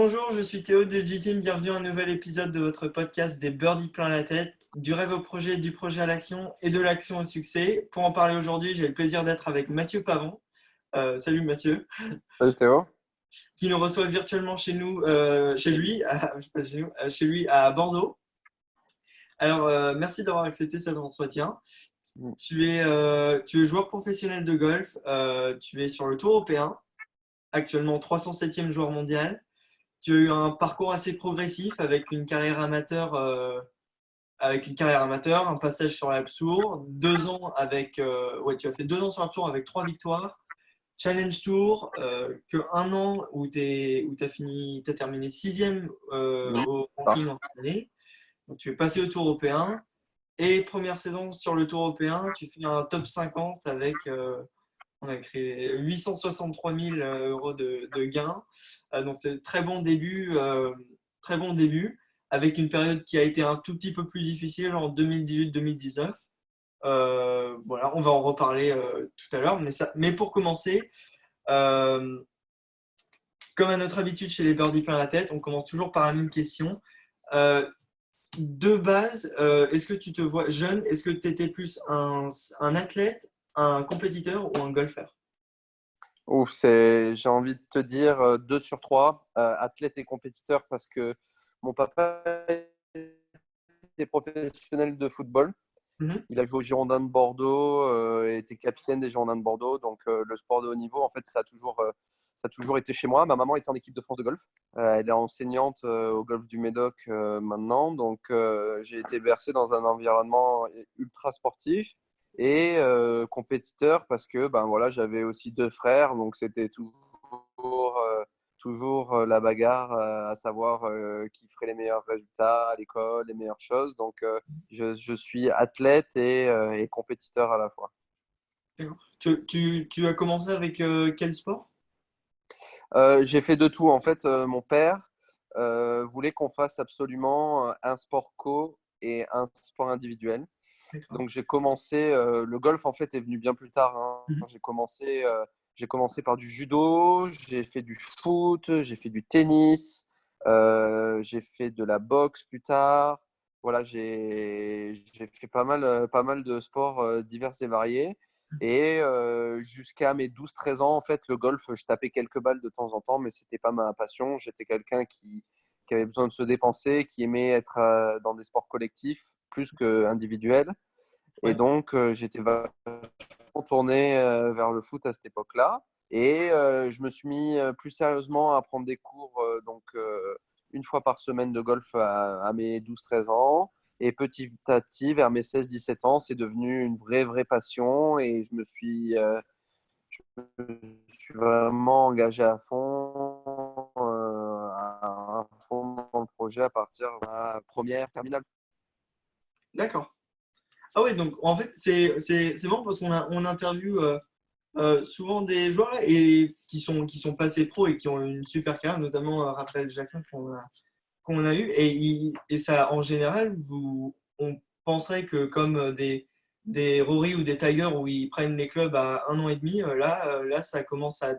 Bonjour, je suis Théo de G-Team. Bienvenue à un nouvel épisode de votre podcast des birdies plein la tête, du rêve au projet, du projet à l'action et de l'action au succès. Pour en parler aujourd'hui, j'ai le plaisir d'être avec Mathieu Pavon. Salut Mathieu, Salut Théo. qui nous reçoit virtuellement chez nous, chez lui, pas chez nous, chez lui à Bordeaux. Alors, merci d'avoir accepté cet entretien. Tu es joueur professionnel de golf. Tu es sur le Tour européen, actuellement 307e joueur mondial. Tu as eu un parcours assez progressif avec une carrière amateur, un passage sur l'Alpe Tour, 2 ans tu as fait 2 ans sur l'Alpe Tour avec 3 victoires, Challenge Tour, que 1 an où t'as terminé sixième au Ah, ranking en fin d'année. Donc tu es passé au Tour européen et première saison sur le Tour européen, tu fais un top 50 on a créé 863 000 euros de gains. Donc c'est très bon début, avec une période qui a été un tout petit peu plus difficile en 2018-2019. Voilà, on va en reparler tout à l'heure. Mais pour commencer, euh, comme à notre habitude chez les birdies plein la tête, on commence toujours par la même question. Euh, de base, est-ce que tu te vois jeune? Est-ce que tu étais plus un athlète, un compétiteur ou un golfeur? j'ai envie de te dire 2 sur 3, athlète et compétiteur, parce que mon papa était professionnel de football. Mhm. Il a joué aux Girondins de Bordeaux, et était capitaine des Girondins de Bordeaux. Donc, le sport de haut niveau, en fait, ça a toujours été chez moi. Ma maman était en équipe de France de golf. Elle est enseignante au golf du Médoc maintenant. Donc, j'ai été bercé dans un environnement ultra sportif et compétiteur, parce que ben, voilà, j'avais aussi 2 frères. Donc, c'était toujours la bagarre, à savoir qui ferait les meilleurs résultats à l'école, les meilleures choses. Donc, je suis athlète et compétiteur à la fois. D'accord. Tu as commencé avec quel sport? J'ai fait de tout. En fait, mon père voulait qu'on fasse absolument un sport co et un sport individuel. D'accord. Donc, j'ai commencé. Le golf, en fait, est venu bien plus tard, hein. Mhm. J'ai commencé par du judo, j'ai fait du foot, j'ai fait du tennis, j'ai fait de la boxe plus tard. Voilà, j'ai fait pas mal de sports divers et variés. Et jusqu'à mes 12-13 ans, en fait, le golf, je tapais quelques balles de temps en temps, mais c'était pas ma passion. J'étais quelqu'un qui avait besoin de se dépenser, qui aimait être dans des sports collectifs plus qu'individuels. Et Ouais. donc, j'étais vachement tourné vers le foot à cette époque-là. Et je me suis mis plus sérieusement à prendre des cours, donc une fois par semaine de golf à mes 12-13 ans. Et petit à petit, vers mes 16-17 ans, c'est devenu une vraie passion. Et je me suis vraiment engagé à fond dans le projet à partir de la première terminale. D'accord. Ah ouais, donc en fait, c'est marrant parce on interviewe souvent des joueurs là, et qui sont passés pro et qui ont une super carrière, notamment Raphaël Jacquin qu'on a eu. Et ça, en général, on penserait que comme des Rory ou des Tiger où ils prennent les clubs à 1 an et demi, là, ça commence à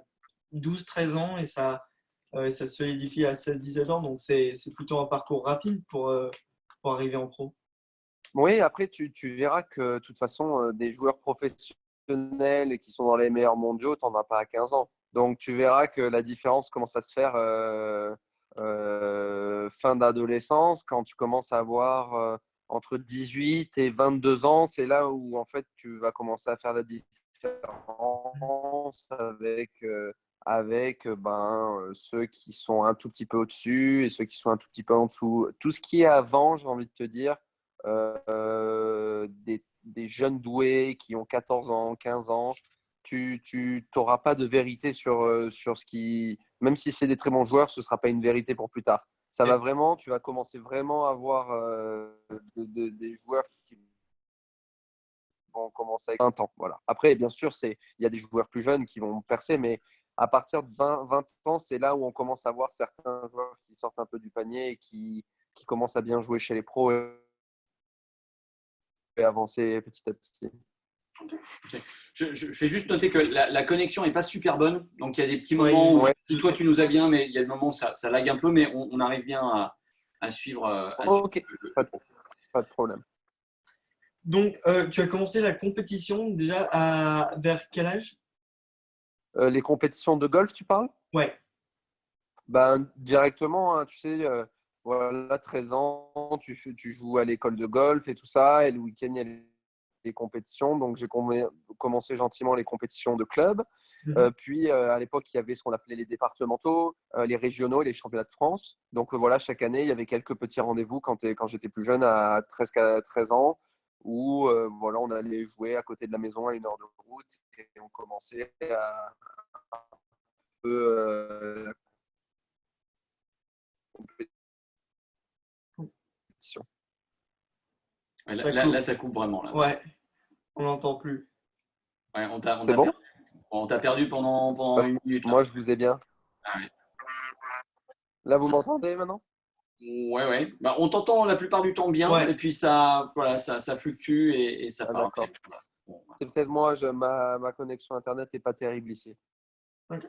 12-13 ans et ça se solidifie à 16-17 ans. Donc c'est plutôt un parcours rapide pour arriver en pro. Oui, après, tu verras que de toute façon, des joueurs professionnels et qui sont dans les meilleurs mondiaux, tu n'en as pas à 15 ans. Donc, tu verras que la différence commence à se faire fin d'adolescence, quand tu commences à avoir entre 18 et 22 ans. C'est là où, en fait, tu vas commencer à faire la différence avec ceux qui sont un tout petit peu au-dessus et ceux qui sont un tout petit peu en dessous. Tout ce qui est avant, j'ai envie de te dire, des jeunes doués qui ont 14 ans, 15 ans, tu n'auras pas de vérité sur ce qui… Même si c'est des très bons joueurs, ce ne sera pas une vérité pour plus tard. Ça va Et- vraiment, tu vas commencer vraiment à avoir des joueurs qui vont commencer avec 20 ans. Voilà. Après, bien sûr, il y a des joueurs plus jeunes qui vont percer, mais à partir de 20 ans, c'est là où on commence à voir certains joueurs qui sortent un peu du panier et qui commencent à bien jouer chez les pros et avancer petit à petit. Ok. Je fais juste noter que la connexion n'est pas super bonne. Donc, il y a des petits Ouais, moments où, ouais. si toi, tu nous as bien, mais il y a des moments où ça lag un peu, mais on arrive bien à suivre. Ok, pas de problème. Donc, tu as commencé la compétition déjà vers quel âge? Les compétitions de golf, tu parles? Ouais. Ben, directement, hein, tu sais, voilà, 13 ans, tu joues à l'école de golf et tout ça, et le week-end, il y a les compétitions. Donc, j'ai commencé gentiment les compétitions de club. Mhm. Puis, à l'époque, il y avait ce qu'on appelait les départementaux, les régionaux et les championnats de France. Donc, voilà, chaque année, il y avait quelques petits rendez-vous quand j'étais plus jeune, à 13 ans, où voilà, on allait jouer à côté de la maison à 1 heure de route et on commençait à un peu la compétition. Ça Là, coupe. ça coupe vraiment. Là. Ouais, on n'entend plus. Ouais, C'est bon? on t'a perdu pendant Parce que 1 minute. Là. moi, je vous ai bien. Ah, ouais. Là, vous m'entendez maintenant? Ouais, ouais. Bah, on t'entend la plupart du temps bien, et Ouais. puis ça fluctue et ça Ah, part. d'accord. Bon, C'est peut-être moi, ma connexion Internet n'est pas terrible ici. ok.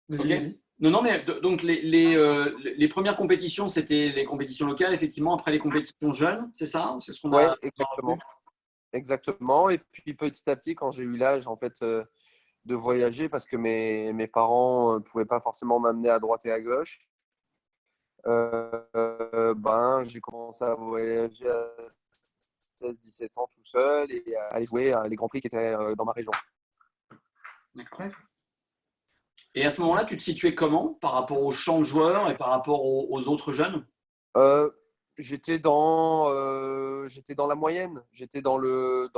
Vas-y, Ok. vas-y. Non, non, mais donc les premières compétitions, c'était les compétitions locales, effectivement. Après les compétitions jeunes, c'est ça? C'est ce qu'on Oui, a exactement. vu. Exactement. Et puis petit à petit, quand j'ai eu l'âge en fait de voyager, parce que mes parents ne pouvaient pas forcément m'amener à droite et à gauche, ben, j'ai commencé à voyager à 16-17 ans tout seul et à aller jouer à les grands prix qui étaient dans ma région. D'accord. Ouais. Et à ce moment-là, tu te situais comment par rapport aux champs de joueurs et par rapport aux autres jeunes? Euh, j'étais dans la moyenne, j'étais dans le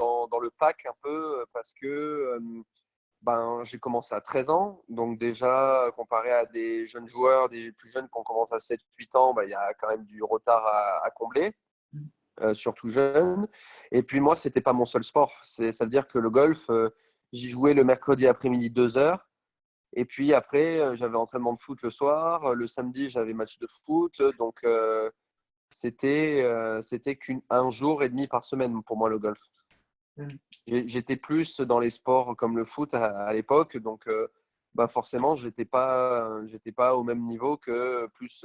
pack un peu parce que ben, j'ai commencé à 13 ans. Donc déjà, comparé à des jeunes joueurs, des plus jeunes qui ont commencé à 7-8 ans, ben, il y a quand même du retard à combler, surtout jeunes. Et puis moi, c'était pas mon seul sport. Ça veut dire que le golf, j'y jouais le mercredi après-midi 2 heures. Et puis après, j'avais entraînement de foot le soir. Le samedi, j'avais match de foot. Donc, c'était qu'un jour et demi par semaine pour moi le golf. Mhm. J'étais plus dans les sports comme le foot à l'époque, donc bah forcément j'étais pas au même niveau que plus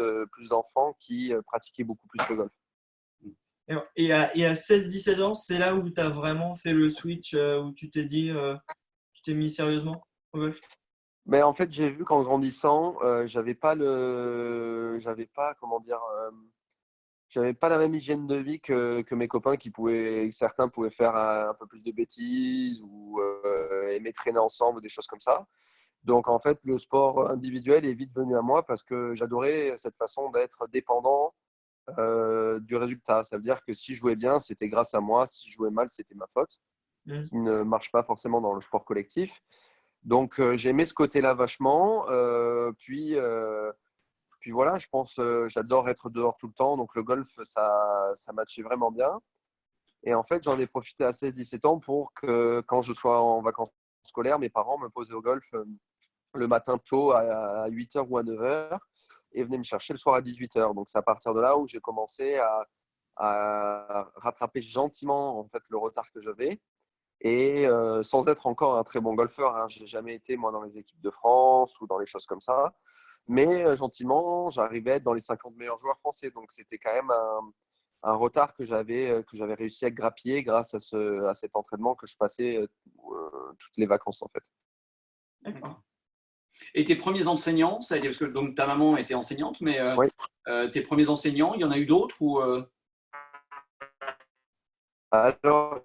d'enfants qui pratiquaient beaucoup plus le golf. Et à 16-17 ans, c'est là où tu as vraiment fait le switch, où tu t'es dit, tu t'es mis sérieusement au golf? Mais en fait, j'ai vu qu'en grandissant, j'avais pas comment dire, j'avais pas la même hygiène de vie que mes copains certains pouvaient faire un peu plus de bêtises ou aimer traîner ensemble ou des choses comme ça. Donc en fait, le sport individuel est vite venu à moi parce que j'adorais cette façon d'être dépendant du résultat. Ça veut dire que si je jouais bien, c'était grâce à moi. Si je jouais mal, c'était ma faute. Ce Mhm. qui ne marche pas forcément dans le sport collectif. Donc j'aimais ce côté-là vachement. Puis voilà, je pense, j'adore être dehors tout le temps. Donc le golf, ça matchait vraiment bien. Et en fait, j'en ai profité à 16-17 ans pour que quand je sois en vacances scolaires, mes parents me posaient au golf le matin tôt à 8 heures ou à 9 heures et venaient me chercher le soir à 18 heures. Donc c'est à partir de là où j'ai commencé à rattraper gentiment en fait le retard que j'avais. Et sans être encore un très bon golfeur, hein. Je n'ai jamais été moi dans les équipes de France ou dans les choses comme ça. Mais gentiment, j'arrivais à être dans les 50 meilleurs joueurs français. Donc c'était quand même un retard que j'avais réussi à grappiller grâce à cet entraînement que je passais toutes les vacances en fait. D'accord. Et tes premiers enseignants, ça a été, parce que donc, ta maman était enseignante, mais Oui. tes premiers enseignants, il y en a eu d'autres ou Alors,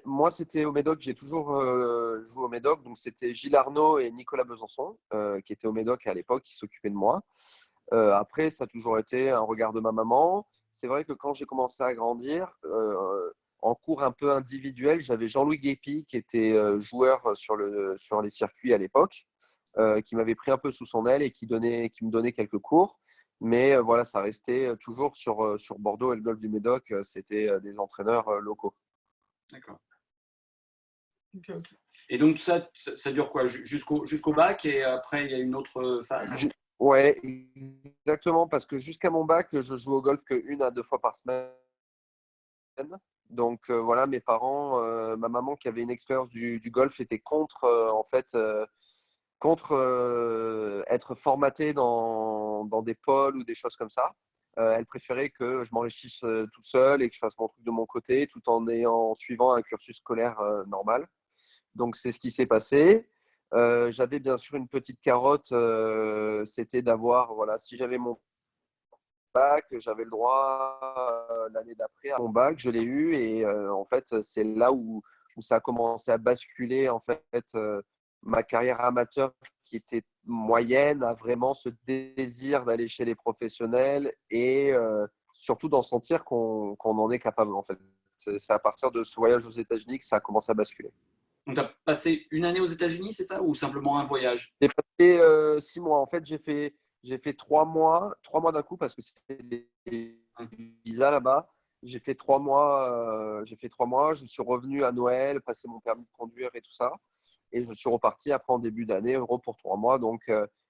moi, c'était au Médoc. J'ai toujours joué au Médoc. Donc, c'était Gilles Arnaud et Nicolas Besançon qui étaient au Médoc à l'époque, qui s'occupaient de moi. Après, ça a toujours été un regard de ma maman. C'est vrai que quand j'ai commencé à grandir, en cours un peu individuel, j'avais Jean-Louis Guépi, qui était joueur sur les circuits à l'époque, qui m'avait pris un peu sous son aile et qui me donnait quelques cours. Mais voilà, ça restait toujours sur Bordeaux et le golfe du Médoc. C'était des entraîneurs locaux. D'accord. Ok, ok. Et donc ça dure quoi jusqu'au bac et après il y a une autre phase? Ouais, exactement, parce que jusqu'à mon bac, je joue au golf que 1 à 2 fois par semaine. Donc voilà, mes parents, ma maman qui avait une expérience du golf était contre en fait contre être formatée dans des pôles ou des choses comme ça. Elle préférait que je m'enrichisse tout seul et que je fasse mon truc de mon côté tout en suivant un cursus scolaire normal. Donc c'est ce qui s'est passé. J'avais bien sûr une petite carotte, c'était d'avoir, voilà, si j'avais mon bac, j'avais le droit l'année d'après à mon bac, je l'ai eu et en fait c'est là où ça a commencé à basculer en fait ma carrière amateur qui était moyenne à vraiment ce désir d'aller chez les professionnels et surtout d'en sentir qu'on en est capable en fait. C'est à partir de ce voyage aux États-Unis que ça a commencé à basculer. Donc, tu as passé une année aux États-Unis, c'est ça, ou simplement un voyage? J'ai passé 6 mois. En fait, j'ai fait 3 mois d'un coup parce que c'était des visas là-bas. J'ai fait 3 mois. Je suis revenu à Noël, passé mon permis de conduire et tout ça. Et je suis reparti après en début d'année, pour 3 mois. Donc,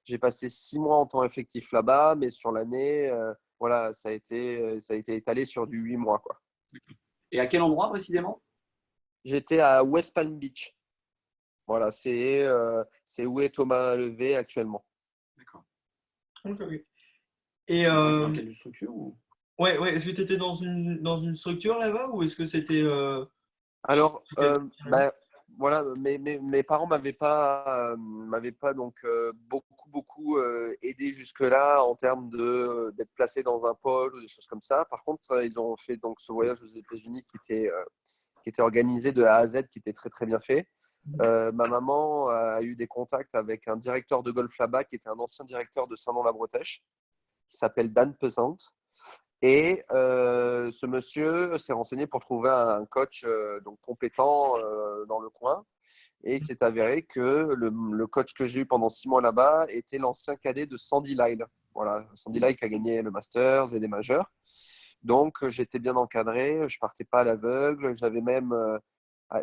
j'ai passé 6 mois en temps effectif là-bas, mais sur l'année, voilà, ça a été étalé sur du 8 mois, quoi. Et à quel endroit précisément? J'étais à West Palm Beach. Voilà, c'est où est Thomas Levé actuellement. D'accord. Ok, ok. Et Dans quelle structure ou... ouais, ouais, est-ce que tu étais dans une structure là-bas ou est-ce que c'était Alors, chez quelqu'un carrément? voilà, mes parents m'avaient pas donc beaucoup aidé jusque-là en termes d'être placé dans un pôle ou des choses comme ça. Par contre, ils ont fait donc ce voyage aux États-Unis qui était organisé de A à Z, qui était très très bien fait. Ma maman a eu des contacts avec un directeur de golf là-bas qui était un ancien directeur de Saint-Nom-la-Bretèche, qui s'appelle Dan Pesante. Et ce monsieur s'est renseigné pour trouver un coach donc compétent dans le coin. Et il s'est avéré que le coach que j'ai eu pendant 6 mois là-bas était l'ancien cadet de Sandy Lyle. Voilà, Sandy Lyle qui a gagné le Masters et des majeurs. Donc j'étais bien encadré, je partais pas à l'aveugle. J'avais même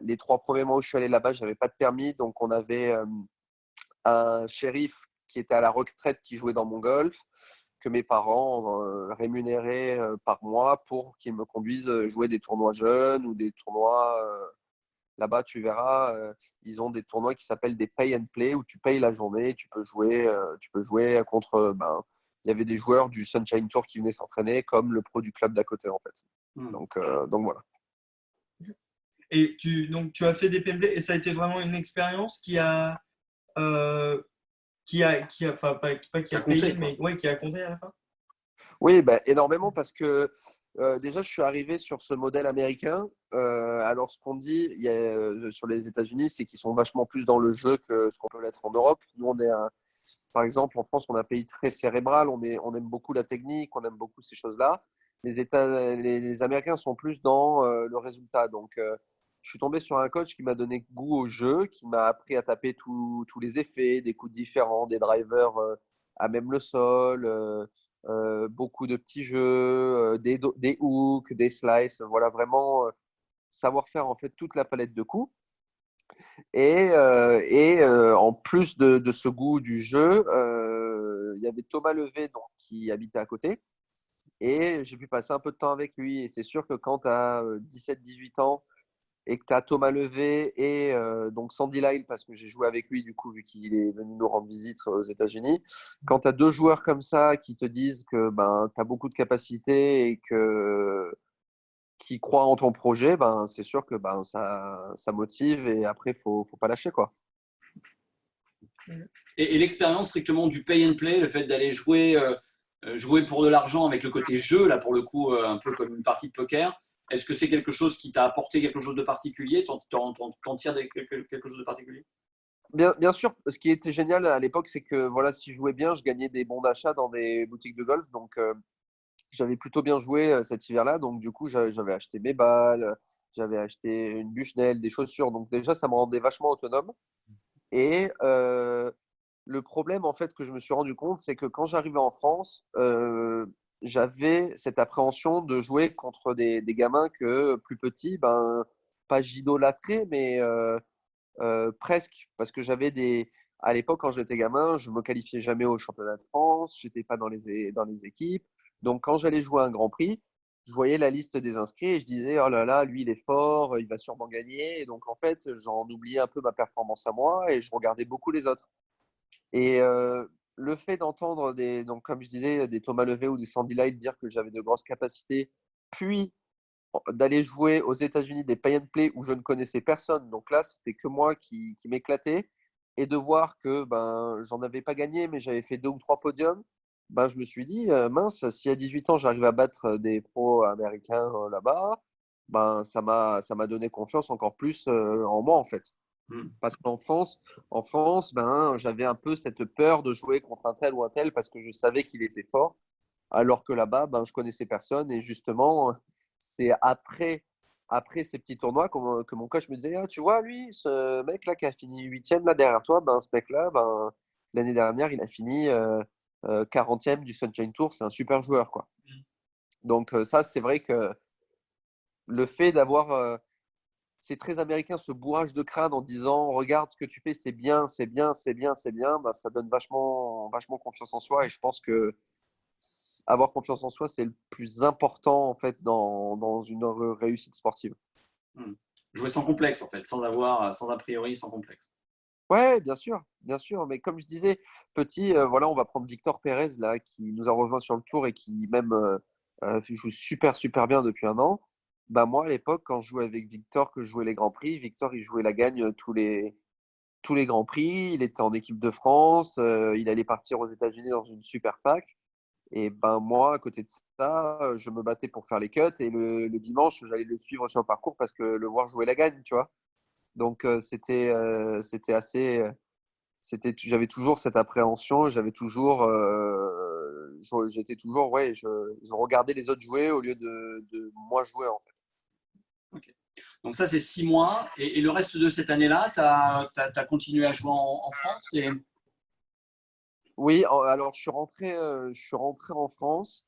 les 3 premiers mois où je suis allé là-bas, j'avais pas de permis, donc on avait un shérif qui était à la retraite qui jouait dans mon golf, que mes parents rémunéraient par mois pour qu'ils me conduisent jouer des tournois jeunes ou des tournois. Là-bas, tu verras, ils ont des tournois qui s'appellent des pay and play où tu payes la journée, tu peux jouer contre. Il y avait des joueurs du Sunshine Tour qui venaient s'entraîner comme le pro du club d'à côté en fait. Donc voilà. Et donc tu as fait des PMP et ça a été vraiment une expérience euh, enfin pas qui Ça a payé, comptait, quoi. mais ouais, qui a compté à la fin. Oui, bah, énormément parce que déjà, je suis arrivé sur ce modèle américain. Alors, ce qu'on dit sur les États-Unis, c'est qu'ils sont vachement plus dans le jeu que ce qu'on peut l'être en Europe. Nous, par exemple, en France, on est un pays très cérébral. On aime beaucoup la technique, on aime beaucoup ces choses-là. Les Américains sont plus dans le résultat. Donc, je suis tombé sur un coach qui m'a donné goût au jeu, qui m'a appris à taper tous les effets, des coups différents, des drivers à même le sol. Beaucoup de petits jeux, des hooks, des slices, voilà vraiment savoir faire en fait toute la palette de coups. Et en plus de ce goût du jeu, il y avait Thomas Levé donc, qui habitait à côté. Et j'ai pu passer un peu de temps avec lui. Et c'est sûr que quand tu as 17-18 ans et que tu as Thomas Levé et donc Sandy Lyle, parce que j'ai joué avec lui du coup, vu qu'il est venu nous rendre visite aux États-Unis. Quand tu as deux joueurs comme ça qui te disent que tu as beaucoup de capacités et qui croient en ton projet, c'est sûr que ça motive et après, faut pas lâcher, quoi. Et l'expérience strictement du pay and play, le fait d'aller jouer pour de l'argent avec le côté jeu, là pour le coup, un peu comme une partie de poker, est-ce que c'est quelque chose qui t'a apporté quelque chose de particulier? T'en tires quelque chose de particulier? Bien sûr, ce qui était génial à l'époque, c'est que voilà, si je jouais bien, je gagnais des bons d'achat dans des boutiques de golf. Donc, j'avais plutôt bien joué cet hiver-là. Donc, du coup, j'avais acheté mes balles, j'avais acheté une Bushnell, des chaussures. Donc, déjà, ça me rendait vachement autonome. Et le problème, en fait, que je me suis rendu compte, c'est que quand j'arrivais en France, j'avais cette appréhension de jouer contre des gamins que, plus petits, pas j'idolâtrais, mais presque. Parce que à l'époque, quand j'étais gamin, je me qualifiais jamais au championnat de France, j'étais pas dans les équipes. Donc, quand j'allais jouer un Grand Prix, je voyais la liste des inscrits et je disais, oh là là, lui, il est fort, il va sûrement gagner. Et donc, en fait, j'en oubliais un peu ma performance à moi et je regardais beaucoup les autres. Et le fait d'entendre donc, comme je disais, des Thomas Levet ou des Sandy Light dire que j'avais de grosses capacités, puis d'aller jouer aux États-Unis des pay and play où je ne connaissais personne. Donc là, c'était que moi qui m'éclatais. Et de voir que ben, j'en avais pas gagné, mais j'avais fait 2 ou 3 podiums, ben, je me suis dit, mince, si à 18 ans, j'arrive à battre des pros américains là-bas, ben, ça m'a donné confiance encore plus en moi, en fait. Mm. Parce qu'en France, ben, j'avais un peu cette peur de jouer contre un tel ou un tel parce que je savais qu'il était fort. Alors que là-bas, ben, je connaissais personne. Et justement, c'est après ces petits tournois que mon coach me disait, ah, tu vois, lui, ce mec-là qui a fini huitième là derrière toi, ben, ce mec-là, ben, l'année dernière, il a fini 40e du Sunshine Tour. C'est un super joueur, quoi. Donc ça, c'est vrai que le fait d'avoir c'est très américain, ce bourrage de crâne en disant regarde ce que tu fais, c'est bien, c'est bien, c'est bien, c'est bien, bah, ça donne vachement, vachement confiance en soi. Et je pense que avoir confiance en soi, c'est le plus important en fait dans une réussite sportive. Mm. Jouer sans complexe, en fait, sans a priori, sans complexe. Ouais, bien sûr. Mais comme je disais, petit, voilà, on va prendre Victor Pérez là, qui nous a rejoint sur le tour et qui même joue super, super bien depuis un an. Bah, moi, à l'époque, quand je jouais avec Victor, que je jouais les Grands Prix, Victor, il jouait la gagne tous les Grands Prix. Il était en équipe de France. Il allait partir aux États-Unis dans une super fac. Et ben moi, à côté de ça, je me battais pour faire les cuts. Et le dimanche, j'allais le suivre sur le parcours parce que le voir jouer la gagne, tu vois. Donc, c'était assez. J'avais toujours cette appréhension. J'étais toujours, ouais, je regardais les autres jouer au lieu de moi jouer, en fait. Okay. Donc ça, c'est 6 mois. Et le reste de cette année-là, tu as continué à jouer en France Oui, alors je suis rentré en France.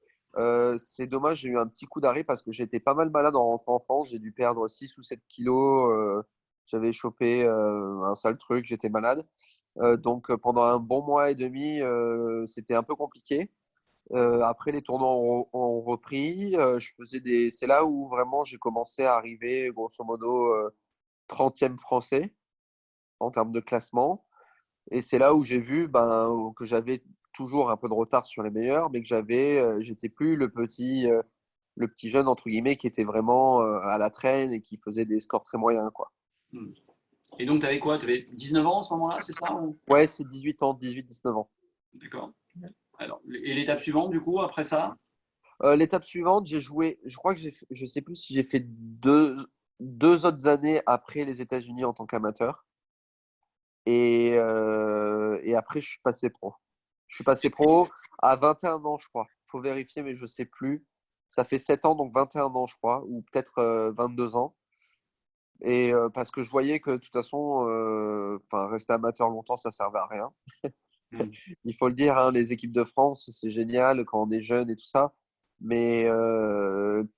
C'est dommage, j'ai eu un petit coup d'arrêt parce que j'étais pas mal malade en rentrant en France. J'ai dû perdre 6 ou 7 kilos. J'avais chopé un sale truc, j'étais malade. Donc pendant un bon mois et demi, c'était un peu compliqué. Après, les tournois ont repris. C'est là où vraiment j'ai commencé à arriver, grosso modo, 30e français en termes de classement. Et c'est là où j'ai vu que j'avais toujours un peu de retard sur les meilleurs, mais que j'étais plus le petit jeune entre guillemets qui était vraiment à la traîne et qui faisait des scores très moyens, quoi. Et donc, tu avais quoi? Tu avais 19 ans à ce moment-là, c'est ça ou... Ouais, c'est 18 ans, 18-19 ans. D'accord. Alors, et l'étape suivante, du coup, après ça? L'étape suivante, j'ai joué, je crois que je sais plus si j'ai fait deux autres années après les États-Unis en tant qu'amateur. Et après, je suis passé pro. Je suis passé pro à 21 ans, je crois. Il faut vérifier, mais je ne sais plus. Ça fait 7 ans, donc 21 ans, je crois, ou peut-être 22 ans. Et parce que je voyais que de toute façon, rester amateur longtemps, ça ne servait à rien. Mm. Il faut le dire, hein, les équipes de France, c'est génial quand on est jeune et tout ça. Mais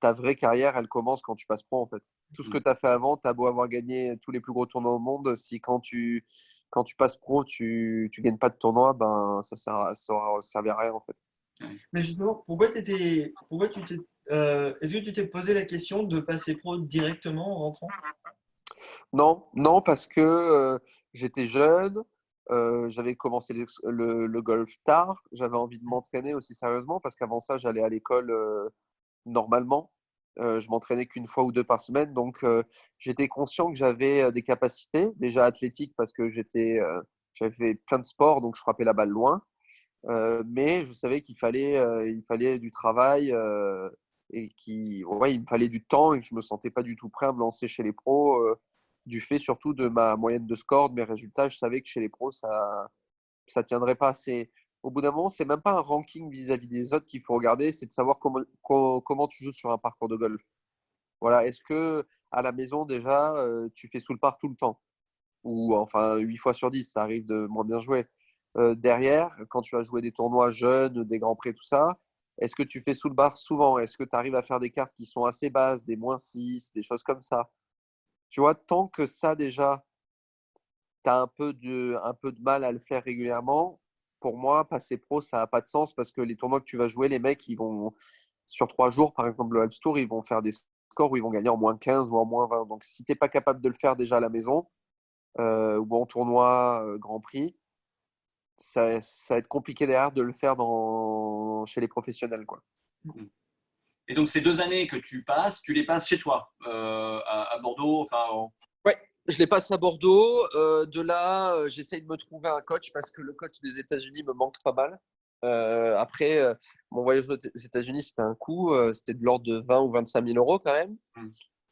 ta vraie carrière, elle commence quand tu passes pro, en fait. Tout ce que tu as fait avant, tu as beau avoir gagné tous les plus gros tournois au monde, si quand tu passes pro, tu gagnes pas de tournoi, ben, ça aura servi à rien, en fait. Mais justement, est-ce que tu t'es posé la question de passer pro directement en rentrant? Non, non, parce que j'étais jeune, j'avais commencé le golf tard, j'avais envie de m'entraîner aussi sérieusement, parce qu'avant ça, j'allais à l'école normalement. Je m'entraînais qu'une fois ou deux par semaine, donc j'étais conscient que j'avais des capacités, déjà athlétiques, parce que j'avais fait plein de sports, donc je frappais la balle loin. Mais je savais il fallait du travail ouais, il me fallait du temps et que je me sentais pas du tout prêt à me lancer chez les pros. Du fait surtout de ma moyenne de score, de mes résultats, je savais que chez les pros, ça tiendrait pas. Au bout d'un moment, c'est même pas un ranking vis-à-vis des autres qu'il faut regarder, c'est de savoir comment tu joues sur un parcours de golf. Voilà, est-ce que à la maison déjà, tu fais sous le par tout le temps? Ou enfin 8 fois sur 10, ça arrive de moins bien jouer. Derrière, quand tu vas jouer des tournois jeunes, des grands prix, tout ça, est-ce que tu fais sous le bar souvent? Est-ce que tu arrives à faire des cartes qui sont assez basses, des -6, des choses comme ça? Tu vois, tant que ça déjà, tu as un peu de mal à le faire régulièrement, pour moi, passer pro, ça n'a pas de sens parce que les tournois que tu vas jouer, les mecs, sur 3 jours, par exemple, le Alps Tour, ils vont faire des scores où ils vont gagner en moins 15 ou en moins 20. Donc, si tu n'es pas capable de le faire déjà à la maison ou en tournoi Grand Prix, ça va être compliqué derrière de le faire chez les professionnels, quoi. Et donc, ces 2 années que tu les passes chez toi, à Bordeaux, enfin, Ouais, je les passe à Bordeaux. De là, j'essaye de me trouver un coach parce que le coach des États-Unis me manque pas mal. Après, mon voyage aux États-Unis, c'était un coût. C'était de l'ordre de 20 ou 25 000 euros quand même.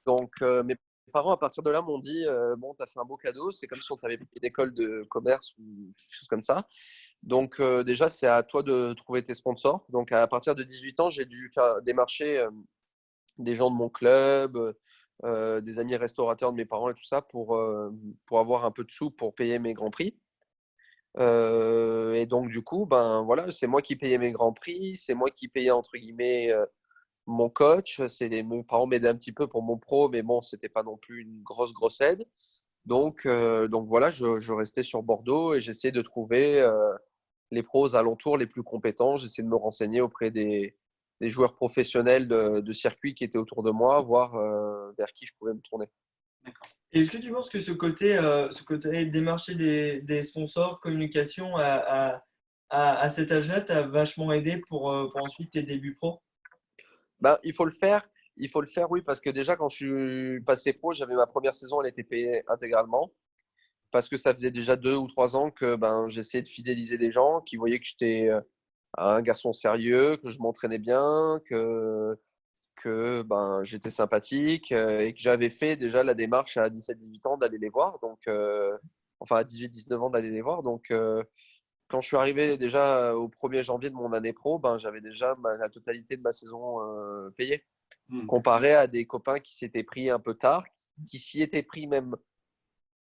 Donc, mes parents, à partir de là, m'ont dit bon, tu as fait un beau cadeau. C'est comme si on t'avait payé une école de commerce ou quelque chose comme ça. Donc, déjà, c'est à toi de trouver tes sponsors. Donc, à partir de 18 ans, j'ai dû faire démarcher des gens de mon club, des amis restaurateurs de mes parents et tout ça pour avoir un peu de sous pour payer mes grands prix. Et donc, du coup, ben voilà, c'est moi qui payais mes grands prix, c'est moi qui payais entre guillemets mon coach. Mes parents m'aidaient un petit peu pour mon pro, mais bon, c'était pas non plus une grosse aide. Donc voilà, je restais sur Bordeaux et j'essayais de trouver les pros aux alentours les plus compétents. J'essayais de me renseigner auprès des joueurs professionnels de circuit qui étaient autour de moi, voir vers qui je pouvais me tourner. d'accord. Est-ce que tu penses que ce côté démarcher des sponsors, communication à cet âge-là, t'a vachement aidé pour ensuite tes débuts pro? Ben, il faut le faire. Il faut le faire, oui, parce que déjà, quand je suis passé pro, j'avais ma première saison, elle était payée intégralement. Parce que ça faisait déjà 2 ou 3 ans que ben, j'essayais de fidéliser des gens qui voyaient que j'étais un garçon sérieux, que je m'entraînais bien, que ben, j'étais sympathique et que j'avais fait déjà la démarche à 17-18 ans d'aller les voir. Donc, enfin, à 18-19 ans d'aller les voir. Donc, quand je suis arrivé déjà au 1er janvier de mon année pro, ben, j'avais déjà la totalité de ma saison payée. Comparé à des copains qui s'étaient pris un peu tard, qui s'y étaient pris même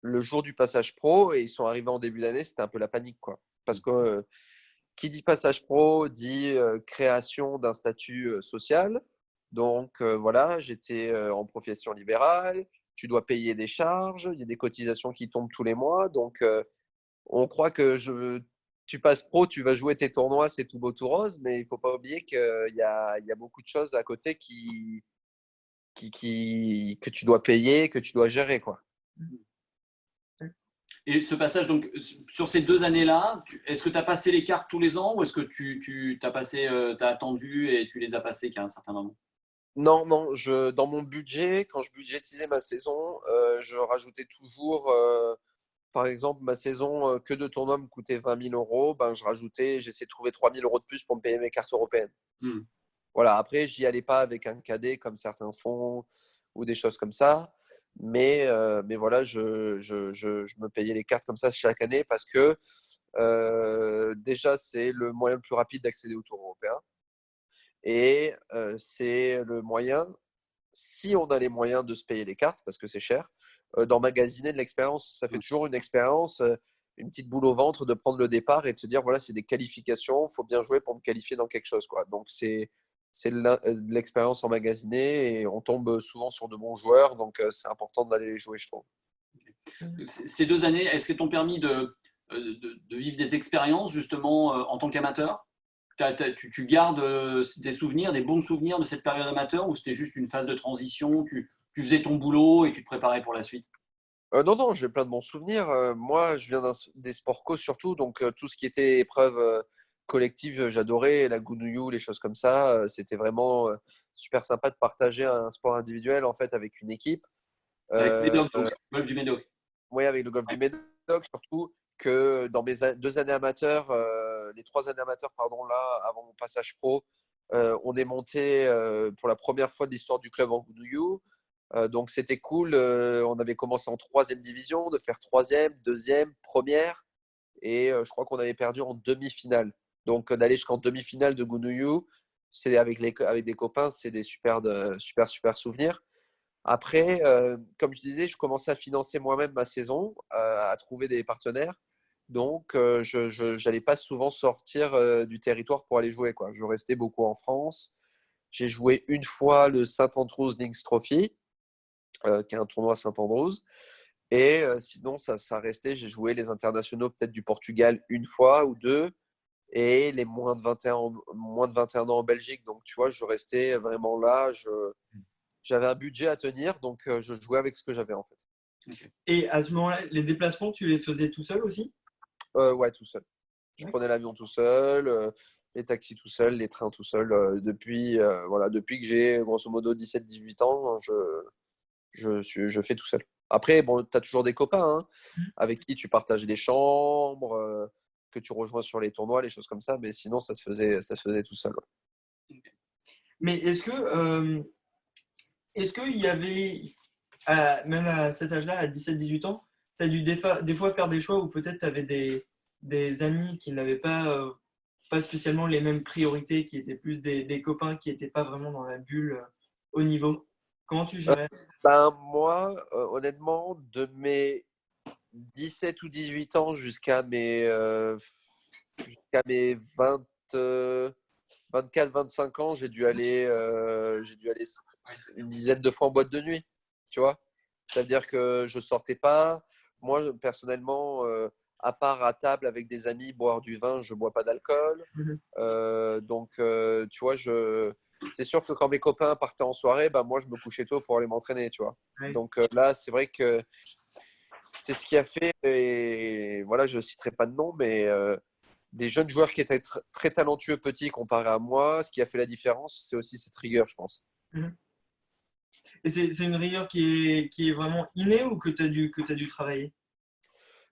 le jour du passage pro et ils sont arrivés en début d'année, c'était un peu la panique, quoi. Parce que qui dit passage pro dit création d'un statut social. Donc voilà, j'étais en profession libérale, tu dois payer des charges, il y a des cotisations qui tombent tous les mois. Donc on croit que tu passes pro, tu vas jouer tes tournois, c'est tout beau, tout rose, mais il ne faut pas oublier qu'il y a beaucoup de choses à côté que tu dois payer, que tu dois gérer, quoi. Et ce passage, donc, sur ces 2 années-là, est-ce que tu as passé les cartes tous les ans ou est-ce que tu as attendu et tu les as passées qu'à un certain moment? Non, non, dans mon budget, quand je budgétisais ma saison, je rajoutais toujours, par exemple, ma saison que de tournois me coûtait 20 000 euros, ben, j'essayais de trouver 3 000 euros de plus pour me payer mes cartes européennes. Voilà, après, j'y allais pas avec un cadet comme certains font ou des choses comme ça. Mais voilà, je me payais les cartes comme ça chaque année parce que déjà, c'est le moyen le plus rapide d'accéder au Tour européen. Et c'est le moyen, si on a les moyens de se payer les cartes, parce que c'est cher, d'emmagasiner de l'expérience. Ça fait toujours une expérience, une petite boule au ventre de prendre le départ et de se dire, voilà, c'est des qualifications, il faut bien jouer pour me qualifier dans quelque chose, quoi. Donc, c'est de l'expérience emmagasinée et on tombe souvent sur de bons joueurs, donc c'est important d'aller les jouer, je trouve. Ces 2 années, est-ce qu'elles t'ont permis de vivre des expériences justement en tant qu'amateur? Tu gardes des souvenirs, des bons souvenirs de cette période amateur ou c'était juste une phase de transition, tu faisais ton boulot et tu te préparais pour la suite? Non, non, j'ai plein de bons souvenirs. Moi, je viens des sports co surtout, donc tout ce qui était épreuve collective, j'adorais la Gounouillou, les choses comme ça. C'était vraiment super sympa de partager un sport individuel en fait avec une équipe. Avec le Euh, Médoc, donc, le golf du Médoc. Oui, avec le golf du Ouais. Médoc, surtout que dans mes 2 années amateurs, les 3 années amateurs, pardon, là, avant mon passage pro, on est monté pour la première fois de l'histoire du club en Gounouillou. Donc c'était cool. On avait commencé en 3e division, de faire 3e, 2e, première. Et je crois qu'on avait perdu en demi-finale. Donc d'aller jusqu'en demi-finale de Gounouillou, c'est avec des copains, c'est des super souvenirs. Après, comme je disais, je commençais à financer moi-même ma saison, à trouver des partenaires. Donc, je n'allais pas souvent sortir du territoire pour aller jouer, quoi. Je restais beaucoup en France. J'ai joué une fois le Saint-Andrews Links Trophy, qui est un tournoi à Saint-Andrews. Et sinon, ça restait. J'ai joué les internationaux peut-être du Portugal une fois ou deux. et les moins de 21 ans en Belgique. Donc, tu vois, je restais vraiment là. J'avais un budget à tenir, donc je jouais avec ce que j'avais en fait. Ok. Et à ce moment-là, les déplacements, tu les faisais tout seul aussi? Ouais, tout seul. Je Ouais. prenais l'avion tout seul, les taxis tout seul, les trains tout seul. Depuis que j'ai grosso modo 17-18 ans, je fais tout seul. Après, bon, tu as toujours des copains hein, avec qui tu partages des chambres, que tu rejoins sur les tournois, les choses comme ça, mais sinon, ça se faisait tout seul. Ouais. Mais est-ce qu'il y avait, même à cet âge-là, à 17-18 ans, tu as dû des fois faire des choix où peut-être tu avais des amis qui n'avaient pas spécialement les mêmes priorités, qui étaient plus des copains qui n'étaient pas vraiment dans la bulle au niveau. Comment tu Euh, gérais? Moi, honnêtement, de mes 17 ou 18 ans jusqu'à mes 20, 24-25 ans, j'ai dû aller une dizaine de fois en boîte de nuit. Tu vois? Ça veut dire que je sortais pas. Moi, personnellement, à part à table avec des amis, boire du vin, je bois pas d'alcool. Mhm. Tu vois, c'est sûr que quand mes copains partaient en soirée, bah, moi, je me couchais tôt pour aller m'entraîner, tu vois. Ouais. Donc là, c'est vrai que c'est ce qui a fait, et voilà, je ne citerai pas de nom, mais des jeunes joueurs qui étaient très talentueux petits comparé à moi, ce qui a fait la différence, c'est aussi cette rigueur, je pense. Mhm. Et c'est une rigueur qui est vraiment innée ou que tu as dû travailler?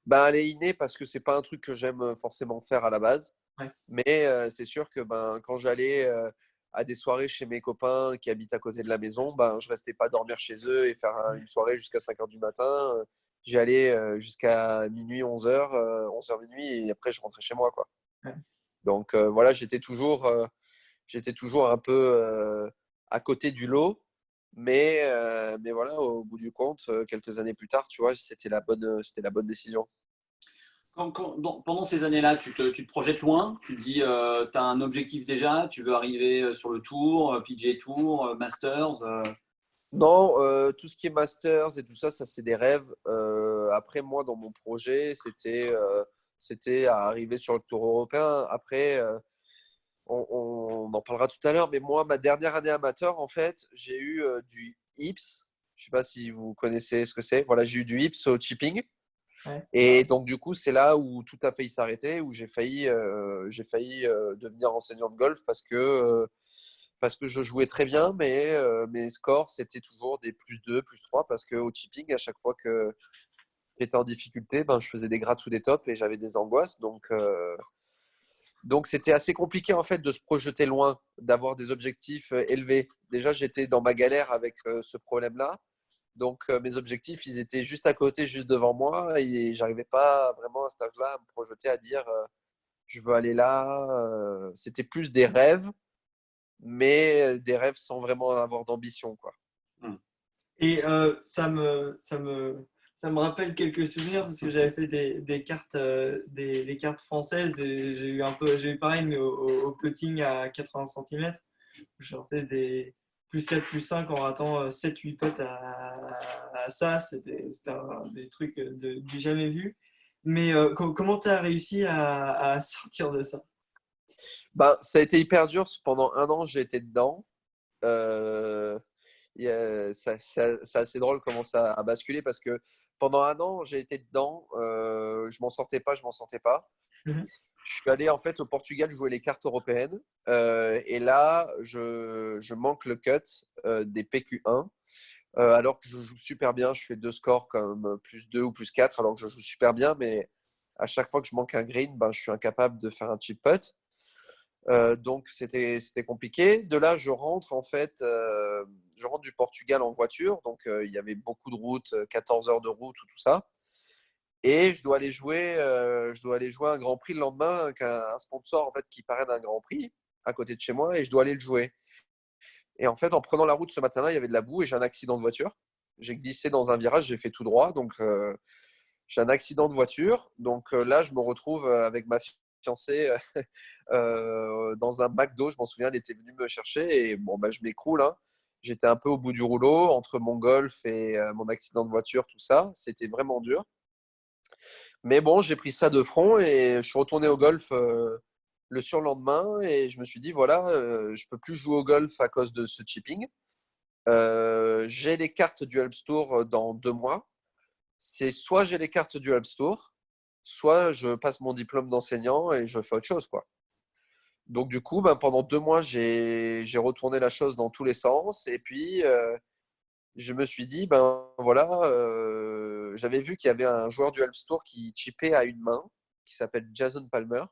Ben, elle est innée parce que c'est pas un truc que j'aime forcément faire à la base. Ouais. Mais c'est sûr que ben, quand j'allais à des soirées chez mes copains qui habitent à côté de la maison, ben, je restais pas dormir chez eux et faire une soirée jusqu'à 5 heures du matin. J'y allais jusqu'à minuit, 11 heures, 11 heures minuit, et après je rentrais chez moi, quoi. Ouais. Donc voilà, j'étais toujours un peu à côté du lot. Mais voilà, au bout du compte, quelques années plus tard, tu vois, c'était la bonne décision. Pendant ces années-là, tu te projettes loin, tu te dis, tu as un objectif déjà, tu veux arriver sur le tour, PGA Tour, Masters. Non, tout ce qui est masters et tout ça, ça c'est des rêves. Après, moi, dans mon projet, c'était à arriver sur le Tour européen. Après, on en parlera tout à l'heure, mais moi, ma dernière année amateur, en fait, j'ai eu du hips. Je sais pas si vous connaissez ce que c'est. Voilà, j'ai eu du hips au chipping. Ouais. Et donc, du coup, c'est là où tout a failli s'arrêter, où j'ai failli devenir enseignant de golf parce que je jouais très bien, mais mes scores, c'était toujours des +2, +3, parce qu'au chipping, à chaque fois que j'étais en difficulté, ben, je faisais des gras ou des tops et j'avais des angoisses. Donc, c'était assez compliqué, en fait, de se projeter loin, d'avoir des objectifs élevés. Déjà, j'étais dans ma galère avec ce problème-là. Donc, mes objectifs, ils étaient juste à côté, juste devant moi, et j'arrivais pas vraiment à cet âge-là à me projeter, à dire je veux aller là. C'était plus des rêves, mais des rêves sans vraiment avoir d'ambition, quoi. Hmm. Et ça me rappelle quelques souvenirs parce que j'avais fait des cartes, des cartes françaises et j'ai eu pareil, mais au putting à 80 cm. Je sortais des +4, +5 en ratant 7-8 putts à ça. C'était des trucs du jamais vu. Mais comment tu as réussi à sortir de ça? Ben, ça a été hyper dur. Pendant un an, j'ai été dedans. Euh, c'est assez drôle comment ça a basculé parce que pendant un an, j'ai été dedans. Je m'en sortais pas, je m'en sortais pas. Mhm. Je suis allé en fait au Portugal jouer les cartes européennes. Et là, je manque le cut des PQ1. Alors que je joue super bien, je fais deux scores comme +2 ou +4, alors que je joue super bien, mais à chaque fois que je manque un green, ben, je suis incapable de faire un chip putt. Donc c'était compliqué. De là, je rentre en fait, je rentre du Portugal en voiture, donc il y avait beaucoup de routes, 14 heures de route ou tout ça. Et je dois aller jouer un Grand Prix le lendemain avec un sponsor en fait qui parraine un Grand Prix à côté de chez moi et je dois aller le jouer. Et en fait, en prenant la route ce matin-là, il y avait de la boue et j'ai un accident de voiture. J'ai glissé dans un virage, j'ai fait tout droit, donc j'ai un accident de voiture. Donc là, je me retrouve avec ma fiancée dans un McDo. Je m'en souviens, elle était venue me chercher et bon, bah, je m'écroule, hein. J'étais un peu au bout du rouleau entre mon golf et mon accident de voiture, tout ça. C'était vraiment dur. Mais bon, j'ai pris ça de front et je suis retourné au golf le surlendemain et je me suis dit, voilà, je ne peux plus jouer au golf à cause de ce chipping. J'ai les cartes du Alps Tour dans 2 mois. C'est soit j'ai les cartes du Alps Tour, soit je passe mon diplôme d'enseignant et je fais autre chose, quoi. Donc du coup, pendant 2 mois, j'ai retourné la chose dans tous les sens. Et puis, je me suis dit, voilà, j'avais vu qu'il y avait un joueur du Alps Tour qui chippait à une main, qui s'appelle Jason Palmer.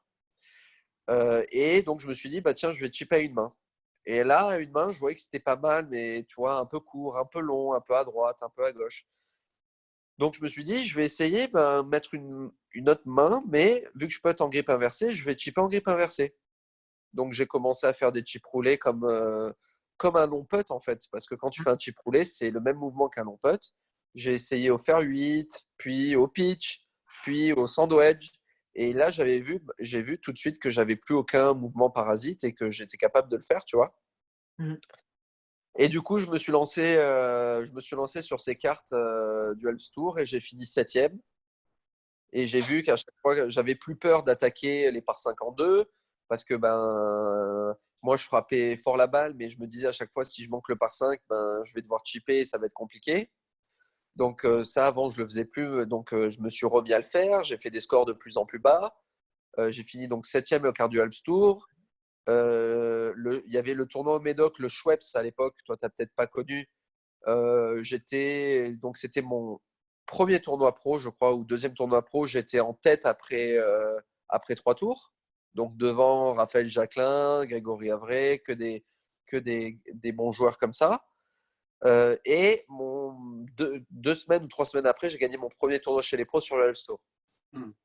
Et donc, je me suis dit, tiens, je vais chipper à une main. Et là, à une main, je voyais que c'était pas mal, mais tu vois, un peu court, un peu long, un peu à droite, un peu à gauche. Donc, je me suis dit, je vais essayer mettre une autre main, mais vu que je peux être en grip inversée, je vais chipper en grip inversée. Donc, j'ai commencé à faire des chips roulés comme un long putt, en fait. Parce que quand tu fais un chip roulé, c'est le même mouvement qu'un long putt. J'ai essayé au fair 8, puis au pitch, puis au sand wedge. Et là, j'ai vu tout de suite que j'avais plus aucun mouvement parasite et que j'étais capable de le faire, tu vois. Mhm. Et du coup, je me suis lancé sur ces cartes du Alps Tour et j'ai fini 7e. Et j'ai vu qu'à chaque fois, j'avais plus peur d'attaquer les par 5 en 2 parce que moi, je frappais fort la balle, mais je me disais à chaque fois, si je manque le par 5, je vais devoir chipper et ça va être compliqué. Donc ça, avant, je le faisais plus. Donc je me suis remis à le faire. J'ai fait des scores de plus en plus bas. J'ai fini donc 7e au quart du Alps Tour. Il y avait le tournoi au Médoc, le Schweppes à l'époque. Toi, tu n'as peut-être pas connu. Donc c'était mon premier tournoi pro, je crois, ou deuxième tournoi pro. J'étais en tête après 3 tours. Donc devant Raphaël Jacquelin, Grégory Avray, que des bons joueurs comme ça. Et 2 semaines ou 3 semaines après, j'ai gagné mon premier tournoi chez les pros sur le Alps Tour.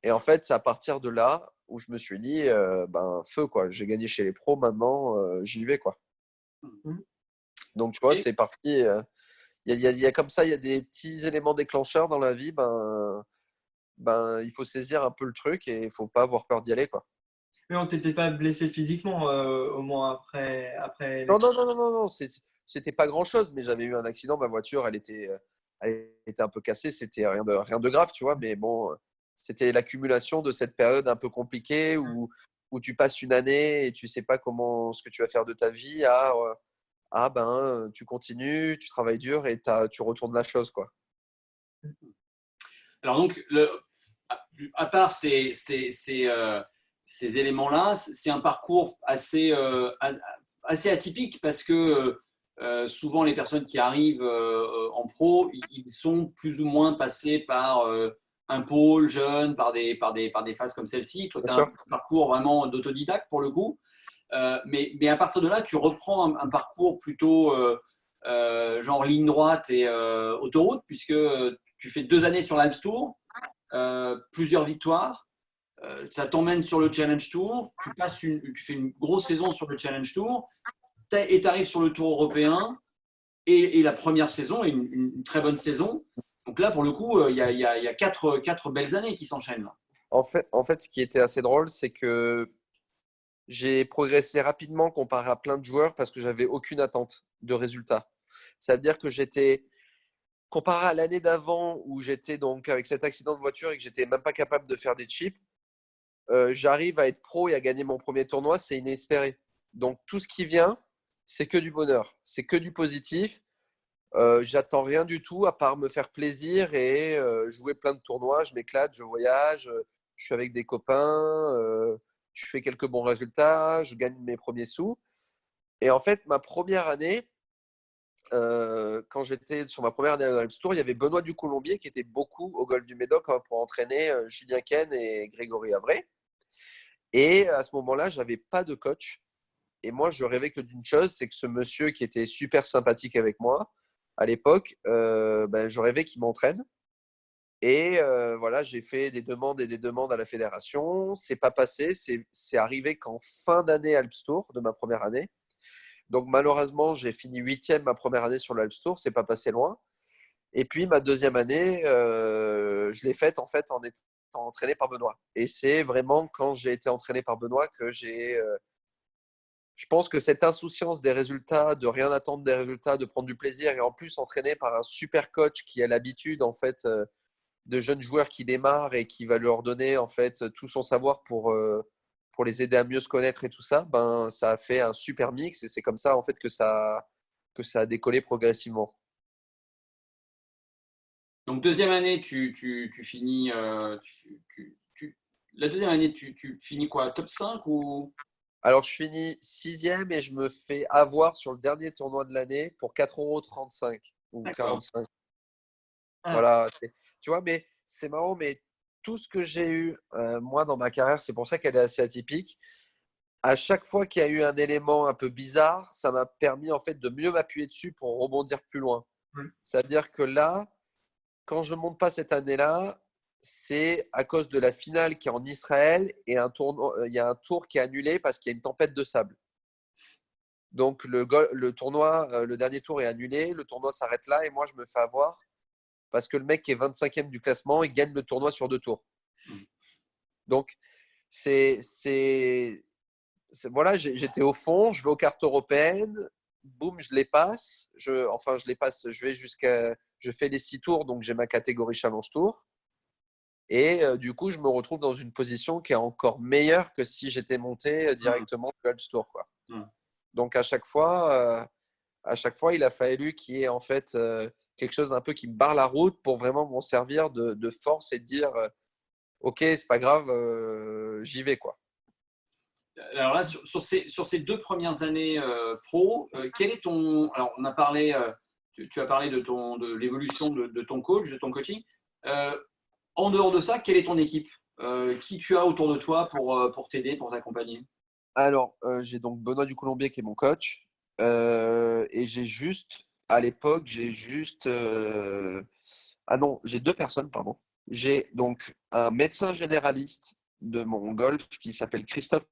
Et en fait, c'est à partir de là où je me suis dit, feu, quoi. J'ai gagné chez les pros, maintenant, j'y vais, quoi. Mhm. Donc, tu vois, Et- c'est parti. Il y a comme ça, il y a des petits éléments déclencheurs dans la vie. Il faut saisir un peu le truc et il faut pas avoir peur d'y aller, quoi. Mais on t'était pas blessé physiquement au moins après Non, non, l'accident. non, non, non, non, c'était pas grand-chose, mais j'avais eu un accident. Ma voiture, elle était un peu cassée. C'était rien de grave, tu vois. Mais bon, c'était l'accumulation de cette période un peu compliquée où tu passes une année et tu sais pas ce que tu vas faire de ta vie tu continues, tu travailles dur et tu retournes la chose, quoi. Alors donc, à part ces éléments-là, c'est un parcours assez atypique parce que souvent les personnes qui arrivent en pro, ils sont plus ou moins passés par un pôle jeune, par des phases comme celle-ci. Toi, Bien tu as un sûr. parcours vraiment d'autodidacte pour le coup. Mais à partir de là, tu reprends un parcours plutôt genre ligne droite et autoroute, puisque tu fais 2 années sur l'Alps Tour, plusieurs victoires. Ça t'emmène sur le Challenge Tour. Tu fais une grosse saison sur le Challenge Tour et tu arrives sur le Tour européen. Et la première saison est une très bonne saison. Donc là, pour le coup, il y a quatre belles années qui s'enchaînent. En fait, ce qui était assez drôle, c'est que j'ai progressé rapidement comparé à plein de joueurs parce que j'avais aucune attente de résultat. C'est-à-dire que j'étais comparé à l'année d'avant où j'étais donc avec cet accident de voiture et que j'étais même pas capable de faire des chips. J'arrive à être pro et à gagner mon premier tournoi, c'est inespéré. Donc tout ce qui vient, c'est que du bonheur, c'est que du positif. J'attends rien du tout à part me faire plaisir et jouer plein de tournois. Je m'éclate, je voyage, je suis avec des copains, je fais quelques bons résultats, je gagne mes premiers sous. Et en fait, ma première année, quand j'étais sur ma première année à l'Alps Tour, il y avait Benoît Ducolombier qui était beaucoup au golf du Médoc pour entraîner Julien Ken et Grégory Avray. Et à ce moment-là, j'avais pas de coach. Et moi, je rêvais que d'une chose, c'est que ce monsieur qui était super sympathique avec moi à l'époque, je rêvais qu'il m'entraîne. Et voilà, j'ai fait des demandes et des demandes à la fédération. C'est pas passé. C'est arrivé qu'en fin d'année Alps Tour de ma première année. Donc malheureusement, j'ai fini 8e ma première année sur l'Alps Tour. C'est pas passé loin. Et puis ma deuxième année, je l'ai faite en fait en étant entraîné par Benoît. Et c'est vraiment quand j'ai été entraîné par Benoît que je pense que cette insouciance des résultats, de rien attendre des résultats, de prendre du plaisir et en plus entraîné par un super coach qui a l'habitude en fait de jeunes joueurs qui démarrent et qui va leur donner en fait tout son savoir pour pour les aider à mieux se connaître et tout ça, ben, ça a fait un super mix et c'est comme ça en fait que ça a décollé progressivement. Donc, deuxième année, tu finis. La deuxième année, tu finis quoi? Top 5 ou. Alors, je finis sixième et je me fais avoir sur le dernier tournoi de l'année pour 4,35 € ou D'accord. 45. Ah, Voilà. Tu vois, mais c'est marrant, mais tout ce que j'ai eu, moi, dans ma carrière, c'est pour ça qu'elle est assez atypique. À chaque fois qu'il y a eu un élément un peu bizarre, ça m'a permis en fait de mieux m'appuyer dessus pour rebondir plus loin. ouais. C'est-à-dire que là, quand je ne monte pas cette année-là, c'est à cause de la finale qui est en Israël et il y a un tour qui est annulé parce qu'il y a une tempête de sable. Donc le tournoi, le dernier tour est annulé, le tournoi s'arrête là et moi je me fais avoir parce que le mec qui est 25e du classement, il gagne le tournoi sur 2 tours. Donc c'est voilà, j'étais au fond, je vais aux cartes européennes, boum, je les passe. Je les passe, je fais les 6 tours, donc j'ai ma catégorie Challenge Tour. Et du coup, je me retrouve dans une position qui est encore meilleure que si j'étais monté directement Gold Tour, quoi. Donc à chaque fois, il a fallu qu'il y ait en fait quelque chose un peu qui me barre la route pour vraiment m'en servir de force et de dire ok, c'est pas grave, j'y vais, quoi. Alors là, sur ces 2 premières années pro, quel est ton. Alors, on a parlé. Tu as parlé de l'évolution de ton coach, de ton coaching. Euh, En dehors de ça, quelle est ton équipe? Qui tu as autour de toi pour t'aider, pour t'accompagner? Alors, j'ai donc Benoît du Colombier qui est mon coach. Et à l'époque, ah non, j'ai 2 personnes, pardon. J'ai donc un médecin généraliste de mon golf qui s'appelle Christophe,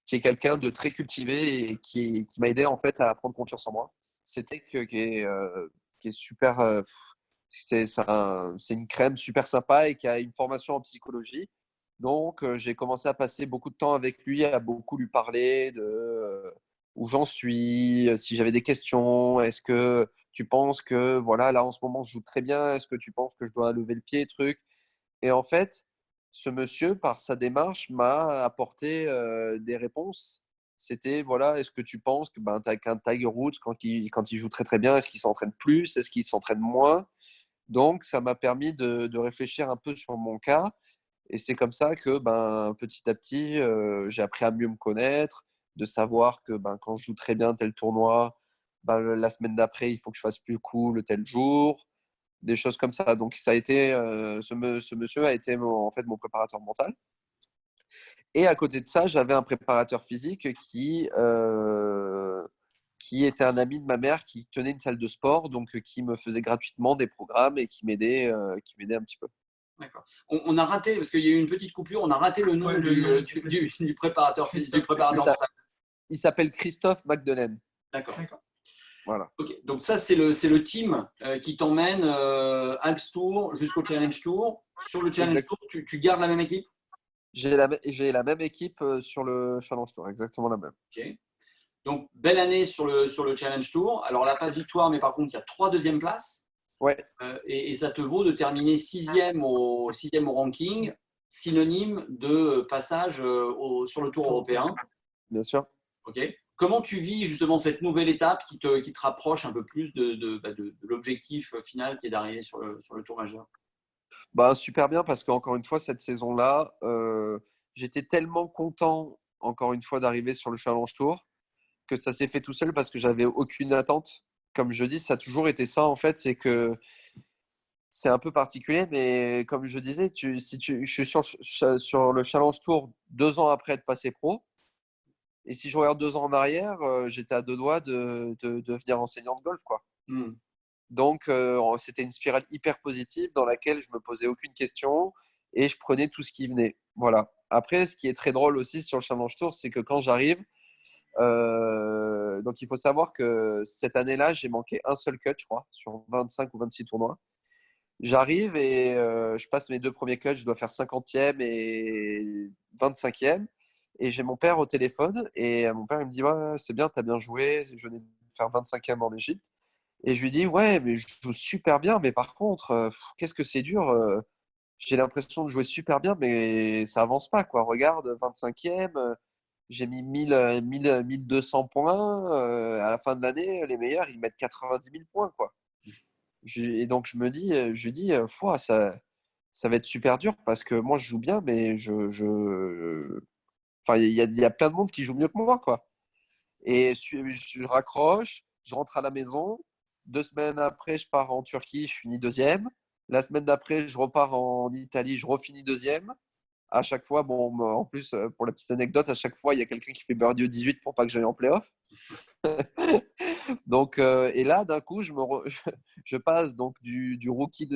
qui est quelqu'un de très cultivé et qui m'a aidé en fait à prendre confiance en moi. Qui est super. C'est une crème super sympa et qui a une formation en psychologie. Donc, j'ai commencé à passer beaucoup de temps avec lui, à beaucoup lui parler de où j'en suis, si j'avais des questions, est-ce que tu penses que, voilà, là en ce moment je joue très bien, est-ce que tu penses que je dois lever le pied, truc. Et en fait, ce monsieur, par sa démarche, m'a apporté des réponses. C'était, voilà, est-ce que tu penses que qu'un Tiger Woods, quand il joue très très bien, est-ce qu'il s'entraîne plus, est-ce qu'il s'entraîne moins? Donc, ça m'a permis de réfléchir un peu sur mon cas. Et c'est comme ça que petit à petit, j'ai appris à mieux me connaître, de savoir que quand je joue très bien tel tournoi, la semaine d'après, il faut que je fasse plus cool tel jour, des choses comme ça. Donc, ça a été, ce monsieur a été en fait mon préparateur mental. Et à côté de ça, j'avais un préparateur physique qui était un ami de ma mère qui tenait une salle de sport, donc qui me faisait gratuitement des programmes et qui m'aidait un petit peu. D'accord. On a raté, parce qu'il y a eu une petite coupure, on a raté le nom Ouais, du préparateur physique, du Christophe. préparateur mental. Il s'appelle Christophe McDonen. D'accord. Voilà. Ok. Donc ça, c'est le team qui t'emmène Alps Tour jusqu'au Challenge Tour. Sur le Challenge Exact. Tour, tu gardes la même équipe? J'ai la même équipe sur le Challenge Tour, exactement la même. Ok. Donc, belle année sur le Challenge Tour. Alors là, pas de victoire, mais par contre, il y a 3 deuxièmes places. Ouais, Et ça te vaut de terminer sixième au ranking, synonyme de passage sur le Tour européen. bien sûr. Ok. Comment tu vis justement cette nouvelle étape qui te rapproche un peu plus de l'objectif final qui est d'arriver sur le Tour majeur? Super bien parce qu'encore une fois, cette saison-là, j'étais tellement content, encore une fois, d'arriver sur le Challenge Tour que ça s'est fait tout seul parce que j'avais aucune attente. Comme je dis, ça a toujours été ça en fait, c'est que c'est un peu particulier, mais comme je disais, je suis sur le Challenge Tour 2 ans après être passé pro. Et si je regarde 2 ans en arrière, j'étais à 2 doigts de devenir enseignant de golf, quoi. Donc, c'était une spirale hyper positive dans laquelle je me posais aucune question et je prenais tout ce qui venait. Voilà. Après, ce qui est très drôle aussi sur le Challenge Tour, c'est que quand j'arrive, donc il faut savoir que cette année-là, j'ai manqué un seul cut, je crois, sur 25 ou 26 tournois. J'arrive et je passe mes 2 premiers cuts, je dois faire 50e et 25e. Et j'ai mon père au téléphone et mon père il me dit ouais, c'est bien, tu as bien joué, je venais de faire 25e en Égypte. Et je lui dis ouais, mais je joue super bien, mais par contre, qu'est-ce que c'est dur. j'ai l'impression de jouer super bien, mais ça avance pas, quoi. Regarde, 25e, j'ai mis 1200 points. À la fin de l'année, les meilleurs, ils mettent 90 000 points, quoi. Et donc, je dis, Fouah, ça va être super dur parce que moi, je joue bien, mais enfin, il y a plein de monde qui joue mieux que moi, quoi. Et je raccroche, je rentre à la maison. 2 semaines après, je pars en Turquie, je finis deuxième. La semaine d'après, je repars en Italie, je refinis deuxième. À chaque fois, bon, en plus, pour la petite anecdote, à chaque fois, il y a quelqu'un qui fait birdie au 18 pour pas que j'aille en playoff. Donc, et là, d'un coup, je passe donc du rookie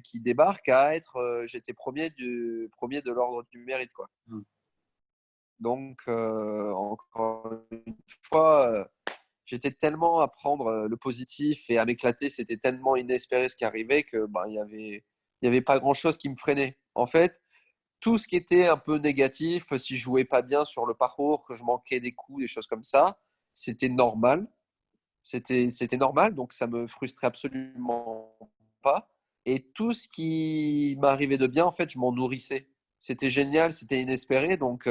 qui débarque à être, j'étais premier de l'ordre du mérite, quoi. Donc, encore une fois, j'étais tellement à prendre le positif et à m'éclater. C'était tellement inespéré ce qui arrivait que ben, il y avait pas grand-chose qui me freinait. En fait, tout ce qui était un peu négatif, si je jouais pas bien sur le parcours, que je manquais des coups, des choses comme ça, c'était normal. C'était normal, donc ça me frustrait absolument pas. Et tout ce qui m'arrivait de bien, en fait, je m'en nourrissais. C'était génial, c'était inespéré. Donc,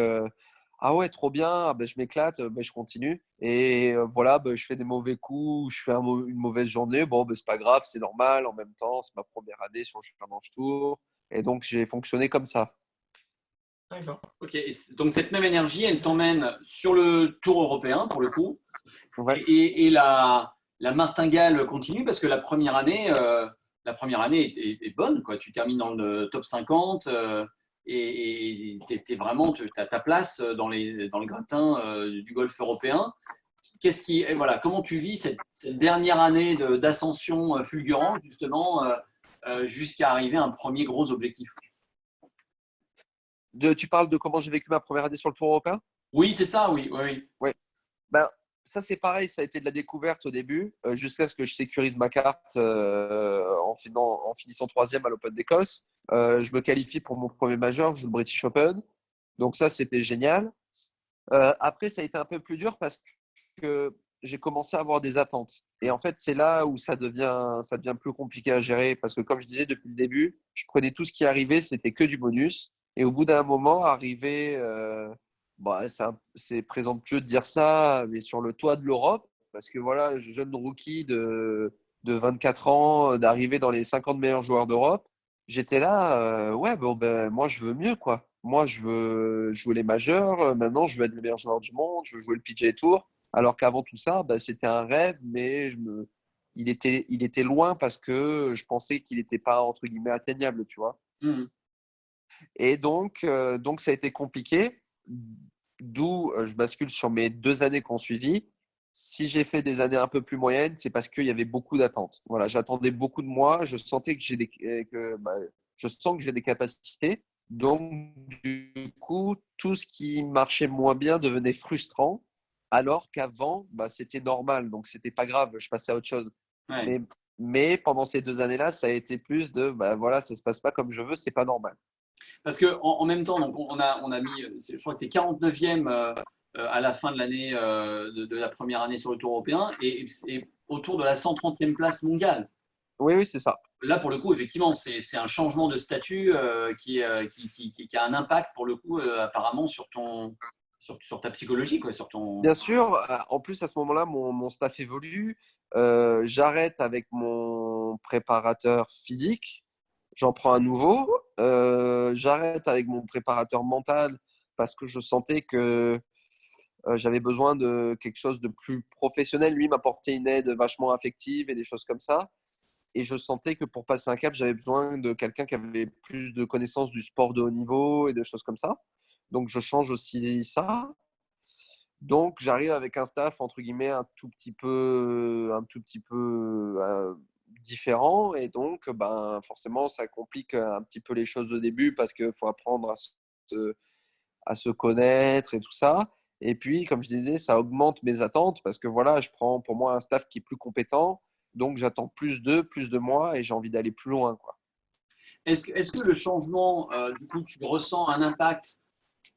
ah ouais, trop bien, ah ben, je m'éclate, ben, je continue. Et voilà, ben, je fais des mauvais coups, je fais une mauvaise journée. Bon, ben, c'est pas grave, c'est normal. En même temps, c'est ma première année sur le Challenge Tour. Et donc, j'ai fonctionné comme ça. D'accord. Ok. Donc cette même énergie, elle t'emmène sur le Tour européen pour le coup, Ouais. et la martingale continue parce que la première année est bonne, quoi. Tu termines dans le top 50 et tu es vraiment, tu as ta place dans le gratin du golf européen. Voilà, comment tu vis cette dernière année d'ascension fulgurante justement jusqu'à arriver à un premier gros objectif? Tu parles de comment j'ai vécu ma première année sur le Tour européen? Oui, c'est ça, oui, oui, oui. Ouais. Ben, ça, c'est pareil, ça a été de la découverte au début, jusqu'à ce que je sécurise ma carte en finissant troisième à l'Open d'Écosse. Je me qualifie pour mon premier major, je joue le British Open. Donc ça, c'était génial. Après, ça a été un peu plus dur parce que j'ai commencé à avoir des attentes. Et en fait, c'est là où ça devient plus compliqué à gérer parce que, comme je disais depuis le début, je prenais tout ce qui arrivait, c'était que du bonus. Et au bout d'un moment, arrivé, bah, c'est présomptueux de dire ça, mais sur le toit de l'Europe, parce que voilà, jeune rookie de 24 ans, d'arriver dans les 50 meilleurs joueurs d'Europe, j'étais là, ouais, bon, ben, moi, je veux mieux, quoi. Moi, je veux jouer les majeurs. Maintenant, je veux être le meilleur joueur du monde. Je veux jouer le PGA Tour. Alors qu'avant tout ça, bah, c'était un rêve, mais il était loin parce que je pensais qu'il n'était pas, entre guillemets, atteignable, tu vois. Mhm. Et donc, ça a été compliqué. D'où je bascule sur mes 2 années qui ont suivi. Si j'ai fait des années un peu plus moyennes, c'est parce qu'il y avait beaucoup d'attentes. Voilà, j'attendais beaucoup de moi. Je sentais que je sens que j'ai des capacités. Donc, du coup, tout ce qui marchait moins bien devenait frustrant, alors qu'avant, bah, c'était normal. Donc, c'était pas grave. Je passais à autre chose. Ouais. Mais, mais pendant ces 2 années-là, ça a été plus de, bah, voilà, ça se passe pas comme je veux, c'est pas normal. Parce que en même temps, donc on a mis, je crois que tu es 49e à la fin de l'année de la première année sur le Tour européen et autour de la 130e place mondiale. Oui, oui, c'est ça. Là, pour le coup, effectivement, c'est un changement de statut qui a un impact, pour le coup, apparemment, sur ta psychologie, quoi, sur ton. Bien sûr, en plus à ce moment-là, mon staff évolue. J'arrête avec mon préparateur physique, j'en prends un nouveau. J'arrête avec mon préparateur mental parce que je sentais que j'avais besoin de quelque chose de plus professionnel. Lui m'apportait une aide vachement affective et des choses comme ça. Et je sentais que pour passer un cap, j'avais besoin de quelqu'un qui avait plus de connaissances du sport de haut niveau et des choses comme ça. Donc je change aussi ça. Donc, j'arrive avec un staff, entre guillemets, un tout petit peu différent. Et donc, ben, forcément, ça complique un petit peu les choses au début parce qu'il faut apprendre à se connaître et tout ça. Et puis, comme je disais, ça augmente mes attentes parce que voilà, je prends pour moi un staff qui est plus compétent. Donc, j'attends plus d'eux, plus de moi et j'ai envie d'aller plus loin, quoi. Est-ce que le changement, du coup, tu ressens un impact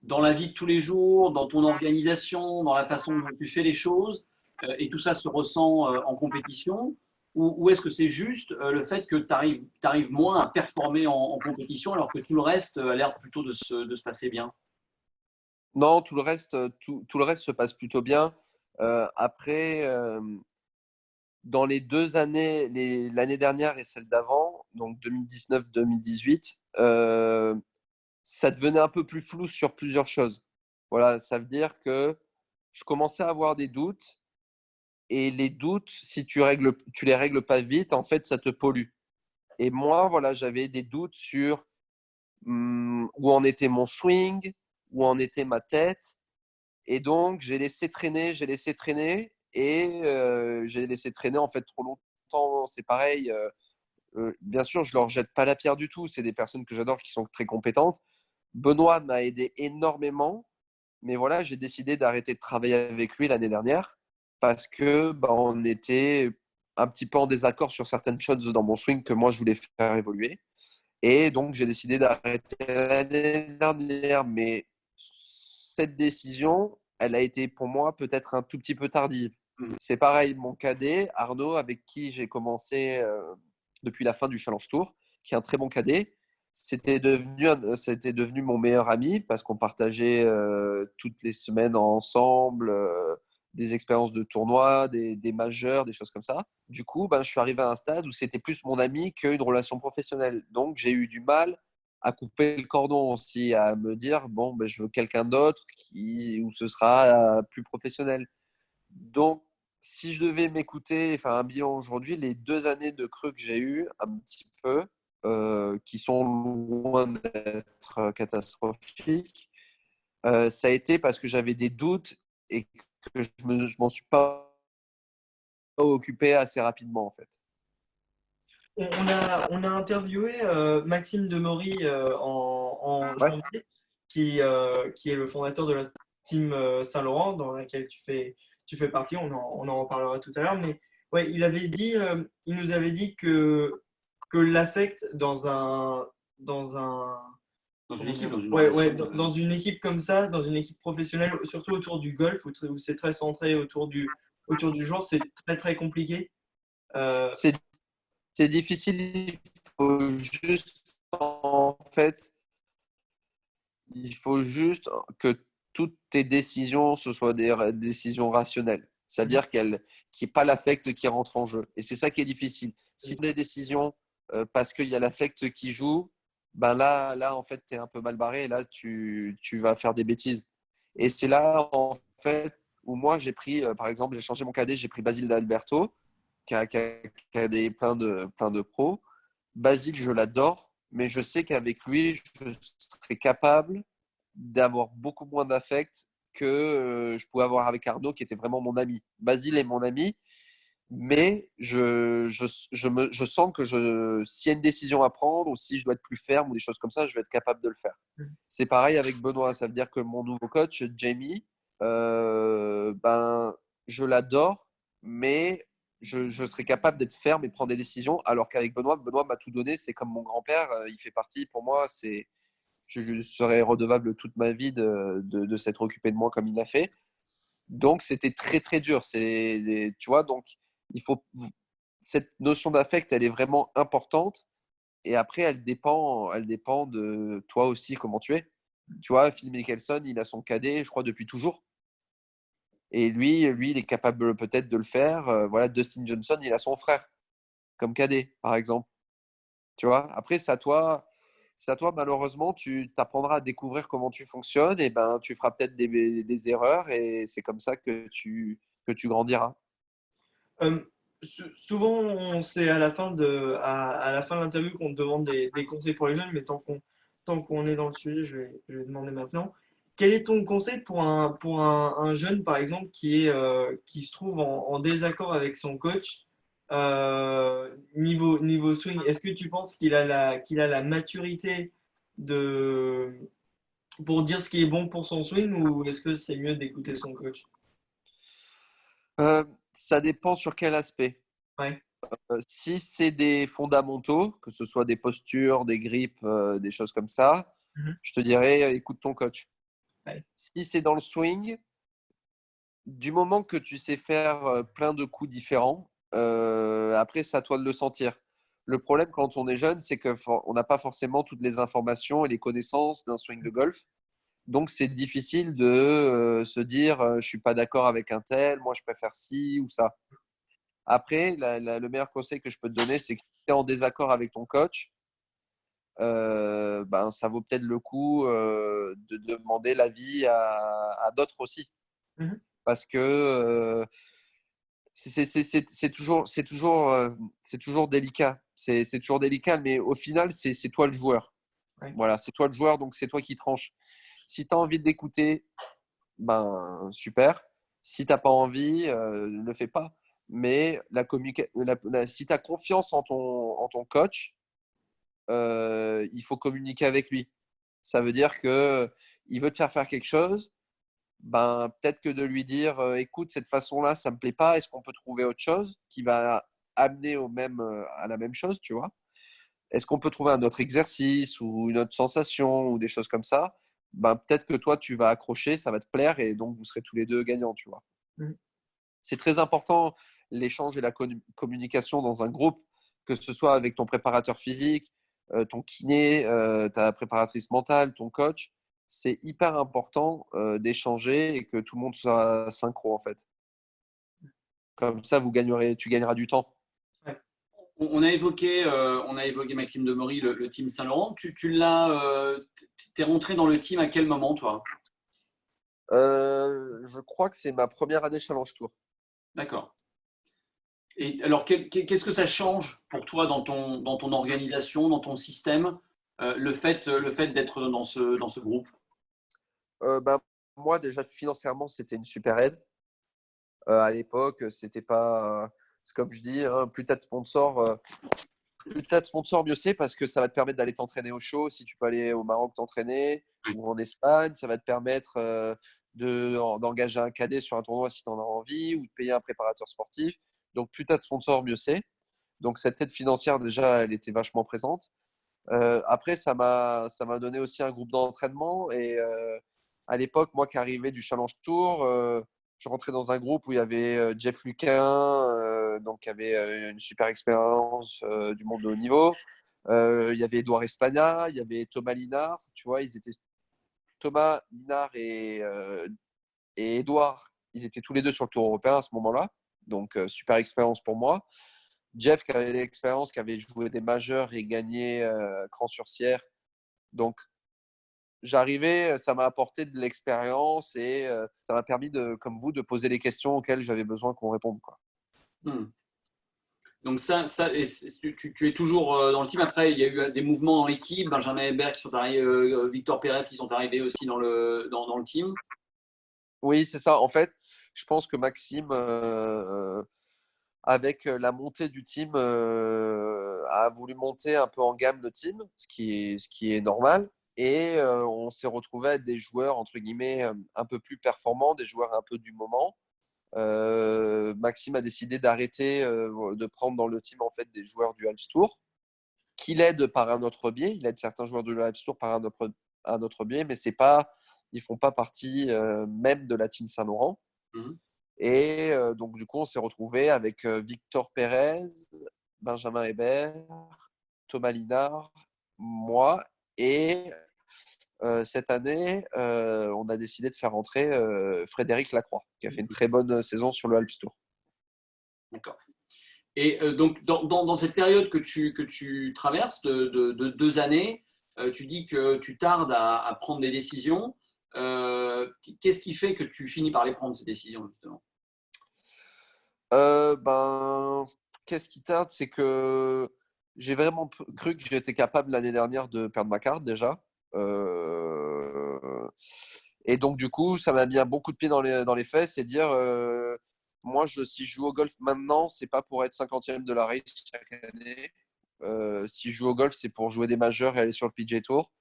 dans la vie de tous les jours, dans ton organisation, dans la façon dont tu fais les choses, et tout ça se ressent en compétition, ou est-ce que c'est juste le fait que tu arrives moins à performer en compétition alors que tout le reste a l'air plutôt de se passer bien? Non, tout le reste se passe plutôt bien. Après, dans les 2 années, l'année dernière et celle d'avant, donc 2019-2018, ça devenait un peu plus flou sur plusieurs choses. Voilà, ça veut dire que je commençais à avoir des doutes et les doutes, si tu les règles pas vite, en fait, ça te pollue. Et moi, voilà, j'avais des doutes sur où en était mon swing, où en était ma tête. Et donc, j'ai laissé traîner et j'ai laissé traîner en fait trop longtemps. C'est pareil. Bien sûr, je leur jette pas la pierre du tout. C'est des personnes que j'adore qui sont très compétentes. Benoît m'a aidé énormément, mais voilà, j'ai décidé d'arrêter de travailler avec lui l'année dernière parce que on était un petit peu en désaccord sur certaines choses dans mon swing que moi je voulais faire évoluer. Et donc, j'ai décidé d'arrêter l'année dernière. Mais cette décision, elle a été pour moi peut-être un tout petit peu tardive. Mhm. C'est pareil, mon cadet, Arnaud, avec qui j'ai commencé depuis la fin du Challenge Tour, qui est un très bon cadet, c'était devenu mon meilleur ami parce qu'on partageait toutes les semaines ensemble des expériences de tournoi, des majeurs, des choses comme ça. Du coup, je suis arrivé à un stade où c'était plus mon ami qu'une relation professionnelle. Donc, j'ai eu du mal à couper le cordon aussi, à me dire, bon, je veux quelqu'un d'autre où ce sera plus professionnel. Donc, si je devais m'écouter, faire un bilan aujourd'hui, les 2 années de creux que j'ai eu, un petit peu, qui sont loin d'être catastrophiques, ça a été parce que j'avais des doutes et que je m'en suis pas occupé assez rapidement, en fait. On a interviewé Maxime Demory en Ouais, janvier, qui est le fondateur de la team Saint-Laurent, dans laquelle tu fais partie. On en reparlera tout à l'heure. Mais ouais, il nous avait dit que l'affect Dans une comment équipe, dire, dans une ouais, ouais, relation. dans une équipe comme ça, dans une équipe professionnelle, surtout autour du golf, où c'est très centré autour du joueur, c'est très très compliqué. Euh, c'est c'est difficile. En fait, il faut juste que toutes tes décisions, ce soient des décisions rationnelles. C'est-à-dire qu'il n'y ait pas l'affect qui rentre en jeu. Et c'est ça qui est difficile. Si tu as des décisions parce qu'il y a l'affect qui joue, là, en fait, tu es un peu mal barré et là, tu vas faire des bêtises. Et c'est là, en fait, où moi, j'ai pris, par exemple, j'ai changé mon cadet, j'ai pris Basile d'Alberto, qui a plein de pros. Basile, je l'adore, mais je sais qu'avec lui, je serais capable d'avoir beaucoup moins d'affect que je pouvais avoir avec Arnaud, qui était vraiment mon ami. Basile est mon ami, mais je sens que s'il y a une décision à prendre ou si je dois être plus ferme ou des choses comme ça, je vais être capable de le faire. C'est pareil avec Benoît. Ça veut dire que mon nouveau coach, Jamie, je l'adore, mais je serais capable d'être ferme et de prendre des décisions. Alors qu'avec Benoît m'a tout donné. C'est comme mon grand-père. Il fait partie, pour moi, je serais redevable toute ma vie de s'être occupé de moi comme il l'a fait. Donc, c'était très, très dur. Tu vois, donc, il faut, cette notion d'affect, elle est vraiment importante. Et après, elle dépend de toi aussi, comment tu es. Tu vois, Phil Mickelson, il a son cadet, je crois, depuis toujours. Et lui, il est capable peut-être de le faire. Voilà, Dustin Johnson, il a son frère comme cadet, par exemple. Tu vois, après, c'est à toi, malheureusement, tu t'apprendras à découvrir comment tu fonctionnes et tu feras peut-être des erreurs et c'est comme ça que tu grandiras. Euh, souvent, c'est à la fin de l'interview qu'on te demande des conseils pour les jeunes, mais tant qu'on est dans le sujet, je vais demander maintenant. Quel est ton conseil pour un jeune, par exemple, qui se trouve en désaccord avec son coach niveau swing? Est-ce que tu penses qu'il a la maturité de, pour dire ce qui est bon pour son swing ou est-ce que c'est mieux d'écouter son coach? Ça dépend sur quel aspect. Ouais. Si c'est des fondamentaux, que ce soit des postures, des grips, des choses comme ça, Mhm. je te dirais écoute ton coach. Ouais. Si c'est dans le swing, du moment que tu sais faire plein de coups différents, Après, c'est à toi de le sentir. Le problème quand on est jeune, c'est qu'on n'a pas forcément toutes les informations et les connaissances d'un swing de golf. Donc, c'est difficile de se dire je ne suis pas d'accord avec un tel, moi je préfère ci ou ça. Après, le meilleur conseil que je peux te donner, c'est que si tu es en désaccord avec ton coach, ben, ça vaut peut-être le coup de demander l'avis à d'autres aussi. Mhm. Parce que c'est toujours délicat. C'est toujours délicat, mais au final, c'est toi le joueur. Ouais. Voilà, c'est toi le joueur, donc c'est toi qui tranches. Si tu as envie d'écouter, ben super. Si tu n'as pas envie, ne le fais pas. Mais si tu as confiance en ton coach, il faut communiquer avec lui. Ça veut dire que il veut te faire quelque chose, ben, peut-être que de lui dire écoute, cette façon-là, ça ne me plaît pas, est-ce qu'on peut trouver autre chose qui va amener à la même chose, tu vois? Est-ce qu'on peut trouver un autre exercice ou une autre sensation ou des choses comme ça? Ben, peut-être que toi, tu vas accrocher, ça va te plaire et donc vous serez tous les deux gagnants, tu vois? Mhm. C'est très important l'échange et la communication dans un groupe, que ce soit avec ton préparateur physique, ton kiné, ta préparatrice mentale, ton coach. C'est hyper important d'échanger et que tout le monde soit synchro en fait. Comme ça, tu gagneras du temps. Ouais. On a évoqué Maxime Demery, le team Saint-Laurent. T'es rentré dans le team à quel moment, toi? Je crois que c'est ma première année Challenge Tour. D'accord. Et alors, qu'est-ce que ça change pour toi dans ton organisation, dans ton système, le fait d'être dans ce groupe? Ben, moi, déjà, financièrement, c'était une super aide. À l'époque, c'était pas. C'est comme je dis, hein, plus t'as de sponsors, mieux c'est parce que ça va te permettre d'aller t'entraîner au show. Si tu peux aller au Maroc t'entraîner ou en Espagne, ça va te permettre d'engager un cadet sur un tournoi si tu en as envie ou de payer un préparateur sportif. Donc, plus tu as de sponsors, mieux c'est. Donc, cette aide financière, déjà, elle était vachement présente. Après, ça m'a donné aussi un groupe d'entraînement. Et à l'époque, moi qui arrivais du Challenge Tour, je rentrais dans un groupe où il y avait Jeff Luquin, donc qui avait une super expérience du monde de haut niveau. Il y avait Edouard Espagna, il y avait Thomas Linard. Tu vois, ils étaient Thomas Linard et Edouard. Ils étaient tous les deux sur le Tour européen à ce moment-là. Donc, super expérience pour moi. Jeff, qui avait l'expérience, qui avait joué des majeurs et gagné Cran-sur-Sierre. Donc, j'arrivais, ça m'a apporté de l'expérience et ça m'a permis, comme vous, de poser les questions auxquelles j'avais besoin qu'on réponde, quoi. Hmm. Donc et tu es toujours dans le team. Après, il y a eu des mouvements dans l'équipe. Benjamin Hébert qui sont arrivés, Victor Pérez qui sont arrivés aussi dans le team. Oui, c'est ça. En fait, je pense que Maxime, avec la montée du team, a voulu monter un peu en gamme le team, ce qui est normal. Et on s'est retrouvé avec des joueurs, entre guillemets, un peu plus performants, des joueurs un peu du moment. Maxime a décidé d'arrêter de prendre dans le team en fait des joueurs du Alps Tour, qu'il aide par un autre biais. Il aide certains joueurs du Alps Tour par un autre biais, mais c'est pas, ils font pas partie même de la team Saint-Laurent. Mhm. Et donc du coup, on s'est retrouvé avec Victor Pérez, Benjamin Hébert, Thomas Linard, moi et cette année, on a décidé de faire rentrer Frédéric Lacroix, qui a fait une très bonne saison sur le Alps Tour. D'accord. Et donc, dans cette période que tu traverses de 2 années, tu dis que tu tardes à prendre des décisions. Qu'est-ce qui fait que tu finis par les prendre, ces décisions, justement? Ben, qu'est-ce qui tarde, c'est que j'ai vraiment cru que j'étais capable l'année dernière de perdre ma carte déjà. Et donc, du coup, ça m'a mis un bon coup de pied dans les fesses et dire moi, si je joue au golf maintenant, c'est pas pour être 50e de la race chaque année. Si je joue au golf, c'est pour jouer des majeurs et aller sur le PGA Tour.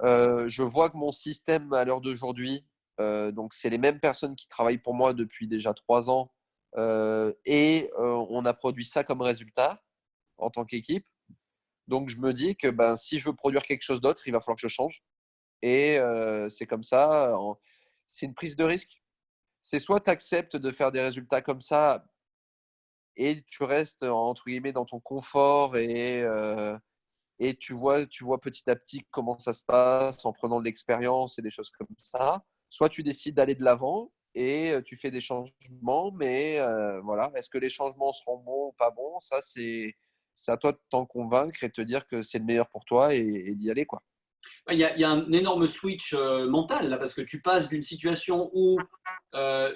Je vois que mon système à l'heure d'aujourd'hui, donc c'est les mêmes personnes qui travaillent pour moi depuis déjà 3 ans, et on a produit ça comme résultat en tant qu'équipe. Donc je me dis que ben, si je veux produire quelque chose d'autre, il va falloir que je change. Et c'est comme ça, c'est une prise de risque. C'est soit tu acceptes de faire des résultats comme ça et tu restes entre guillemets dans ton confort et tu vois petit à petit comment ça se passe en prenant de l'expérience et des choses comme ça. Soit tu décides d'aller de l'avant et tu fais des changements, mais voilà, est-ce que les changements seront bons ou pas bons? Ça, c'est à toi de t'en convaincre et de te dire que c'est le meilleur pour toi et d'y aller, quoi. Il y a un énorme switch mental là, parce que tu passes d'une situation où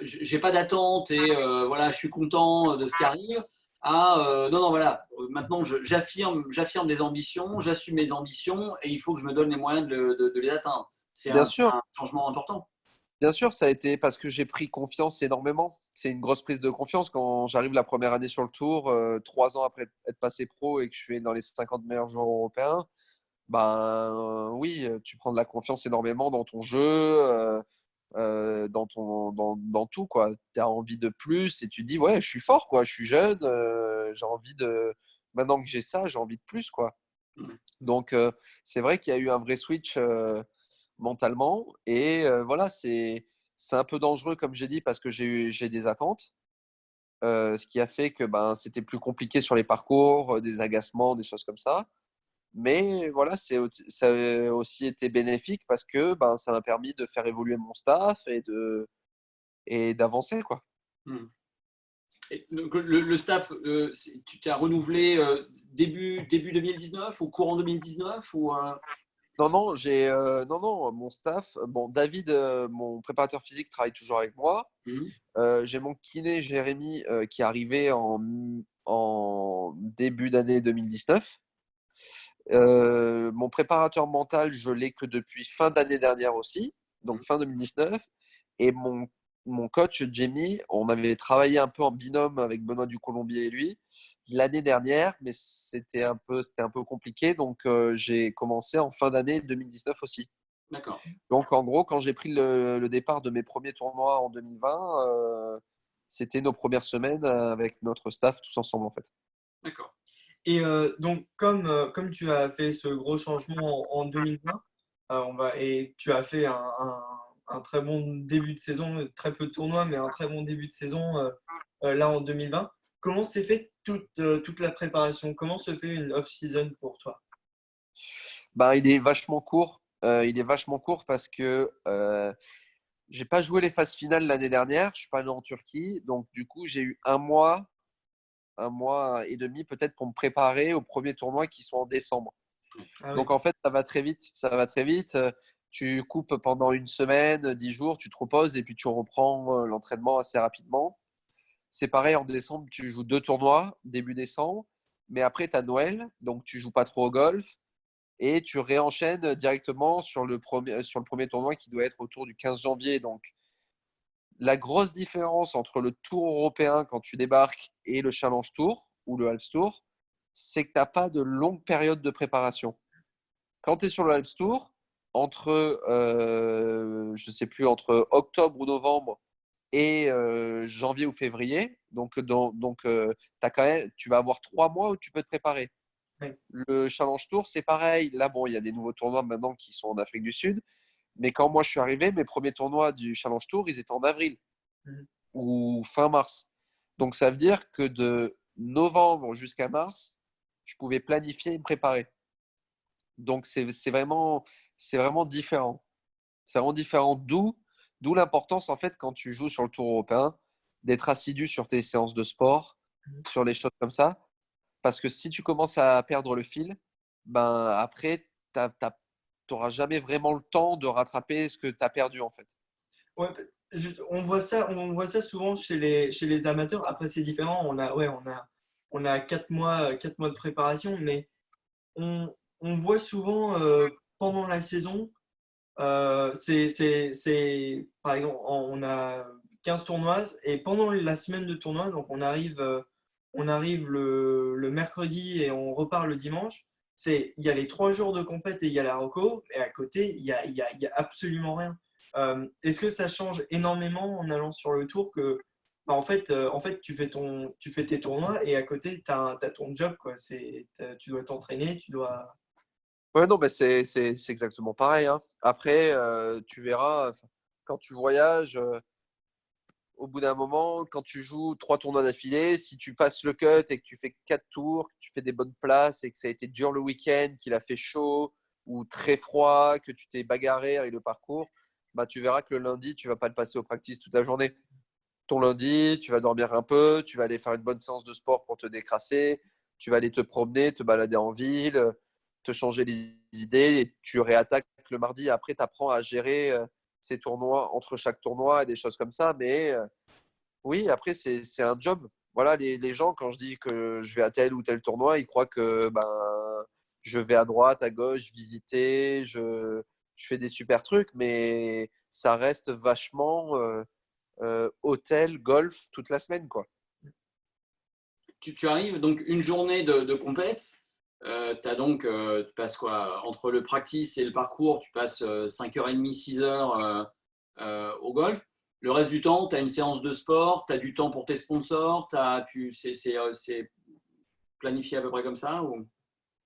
j'ai pas d'attente et voilà, je suis content de ce qui arrive, à non, non, voilà, maintenant j'affirme des ambitions, j'assume mes ambitions et il faut que je me donne les moyens de les atteindre. C'est Bien c'est sûr, un changement important. bien sûr, ça a été parce que j'ai pris confiance énormément. C'est une grosse prise de confiance quand j'arrive la première année sur le tour, 3 ans après être passé pro et que je suis dans les 50 meilleurs joueurs européens. Ben oui, tu prends de la confiance énormément dans ton jeu, dans tout, quoi. Tu as envie de plus et tu dis, ouais, je suis fort, quoi. Je suis jeune, j'ai envie de. Maintenant que j'ai ça, j'ai envie de plus, quoi. Mm. Donc, c'est vrai qu'il y a eu un vrai switch mentalement. Et voilà, c'est un peu dangereux, comme j'ai dit, parce que j'ai des attentes. Ce qui a fait que ben, c'était plus compliqué sur les parcours, des agacements, des choses comme ça. Mais voilà, ça a aussi été bénéfique parce que ben, ça m'a permis de faire évoluer mon staff et d'avancer, quoi. Mm. Et donc, le staff, tu t'as renouvelé début 2019 ou courant 2019 ou Non, non, non, non, mon staff. Bon, David, mon préparateur physique, travaille toujours avec moi. Mhm. J'ai mon kiné, Jérémy, qui est arrivé en début d'année 2019. Mon préparateur mental, je l'ai que depuis fin d'année dernière aussi, donc fin 2019. Et mon coach, Jamie, on avait travaillé un peu en binôme avec Benoît Ducolombier et lui l'année dernière, mais c'était un peu compliqué. Donc, j'ai commencé en fin d'année 2019 aussi. D'accord, Donc, en gros, quand j'ai pris le départ de mes premiers tournois en 2020, c'était nos premières semaines avec notre staff tous ensemble, en fait. d'accord. Et donc, comme tu as fait ce gros changement en 2020, et tu as fait un très bon début de saison, très peu de tournois, mais un très bon début de saison là en 2020, comment s'est fait toute la préparation? Comment se fait une off-season pour toi? Bah, il est vachement court. Il est vachement court parce que j'ai pas joué les phases finales l'année dernière. Je suis pas allé en Turquie, donc du coup j'ai eu un mois et demi peut-être pour me préparer aux premiers tournois qui sont en décembre. Ah oui. Donc en fait ça va très vite. Ça va très vite. Tu coupes pendant une semaine, 10 jours, tu te reposes et puis tu reprends l'entraînement assez rapidement. C'est pareil en décembre, tu joues 2 tournois début décembre, mais après tu as Noël, donc tu joues pas trop au golf et tu réenchaînes directement sur le premier tournoi qui doit être autour du 15 janvier. Donc, la grosse différence entre le Tour européen quand tu débarques et le Challenge Tour ou le Alps Tour, c'est que tu n'as pas de longue période de préparation. Quand tu es sur le Alps Tour, je sais plus, entre octobre ou novembre et janvier ou février, t'as quand même, tu vas avoir 3 mois où tu peux te préparer. Oui. Le Challenge Tour, c'est pareil. Là, bon, il y a des nouveaux tournois maintenant qui sont en Afrique du Sud. Mais quand moi je suis arrivé, mes premiers tournois du Challenge Tour, ils étaient en avril Mhm. ou fin mars. Donc ça veut dire que de novembre jusqu'à mars, je pouvais planifier et me préparer. Donc c'est vraiment différent. C'est vraiment différent. D'où l'importance, en fait, quand tu joues sur le Tour européen, d'être assidu sur tes séances de sport, Mhm. sur les choses comme ça. Parce que si tu commences à perdre le fil, ben après, tu n'auras jamais vraiment le temps de rattraper ce que tu as perdu, en fait. Ouais, on voit ça souvent chez les amateurs. Après, c'est différent. On a 4 mois de préparation, mais on voit souvent pendant la saison, par exemple, on a 15 tournois et pendant la semaine de tournoi, donc on arrive le mercredi et on repart le dimanche. Il y a les 3 jours de compète et il y a la reco, et à côté, il y a absolument rien. Est-ce que ça change énormément en allant sur le tour que, bah, en fait, tu fais tes tournois et à côté, tu as ton job, quoi. Tu dois t'entraîner, tu dois. Ouais, non, mais c'est exactement pareil, hein. Après, tu verras, quand tu voyages, au bout d'un moment, quand tu joues 3 tournois d'affilée, si tu passes le cut et que tu fais 4 tours, que tu fais des bonnes places et que ça a été dur le week-end, qu'il a fait chaud ou très froid, que tu t'es bagarré avec le parcours, bah, tu verras que le lundi, tu ne vas pas le passer au practice toute la journée. Ton lundi, tu vas dormir un peu, tu vas aller faire une bonne séance de sport pour te décrasser, tu vas aller te promener, te balader en ville, te changer les idées et tu réattaques le mardi. Après, tu apprends à gérer ces tournois entre chaque tournoi et des choses comme ça. Mais oui, après, c'est un job. Voilà, les gens, quand je dis que je vais à tel ou tel tournoi, ils croient que ben, je vais à droite, à gauche, visiter, je fais des super trucs, mais ça reste vachement hôtel, golf toute la semaine, quoi. Tu arrives donc une journée de compète. Tu passes quoi entre le practice et le parcours, tu passes 5h30, 6h au golf. Le reste du temps, tu as une séance de sport, tu as du temps pour tes sponsors, c'est planifié à peu près comme ça ou...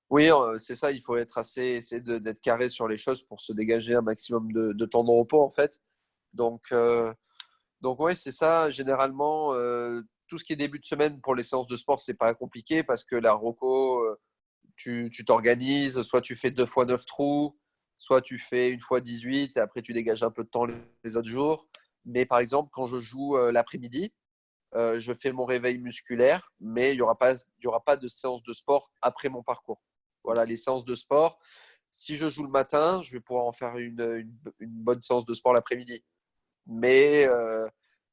Oui, c'est ça, il faut être essayer d'être carré sur les choses pour se dégager un maximum de temps de repos, en fait. Donc ouais, c'est ça. Généralement, tout ce qui est début de semaine pour les séances de sport, c'est pas compliqué parce que la roco, tu t'organises, soit tu fais 2 fois 9 trous, soit tu fais 1 fois 18 et après tu dégages un peu de temps les autres jours. Mais par exemple, quand je joue l'après-midi, je fais mon réveil musculaire, mais il y aura pas de séance de sport après mon parcours. Voilà, les séances de sport, si je joue le matin, je vais pouvoir en faire une bonne séance de sport l'après-midi. Mais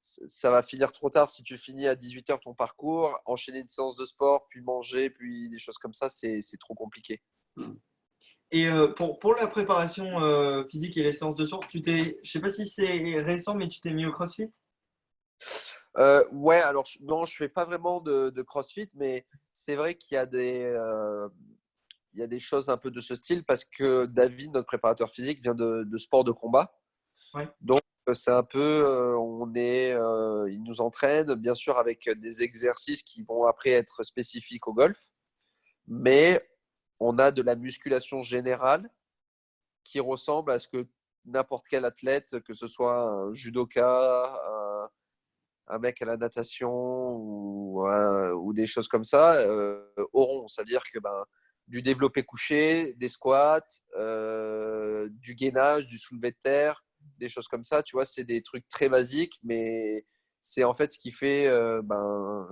ça va finir trop tard si tu finis à 18h ton parcours, enchaîner une séance de sport, puis manger, puis des choses comme ça, c'est trop compliqué. Et pour la préparation physique et les séances de sport, je sais pas si c'est récent, mais tu t'es mis au CrossFit? Ouais, alors non, je fais pas vraiment de CrossFit, mais c'est vrai qu'il y a il y a des choses un peu de ce style parce que David, notre préparateur physique, vient de sport de combat. Ouais. Donc, c'est un peu, il nous entraîne, bien sûr, avec des exercices qui vont après être spécifiques au golf, mais on a de la musculation générale qui ressemble à ce que n'importe quel athlète, que ce soit un judoka, un mec à la natation ou des choses comme ça, auront. C'est-à-dire que du développé couché, des squats, du gainage, du soulevé de terre, des choses comme ça, tu vois, c'est des trucs très basiques, mais c'est en fait ce qui fait,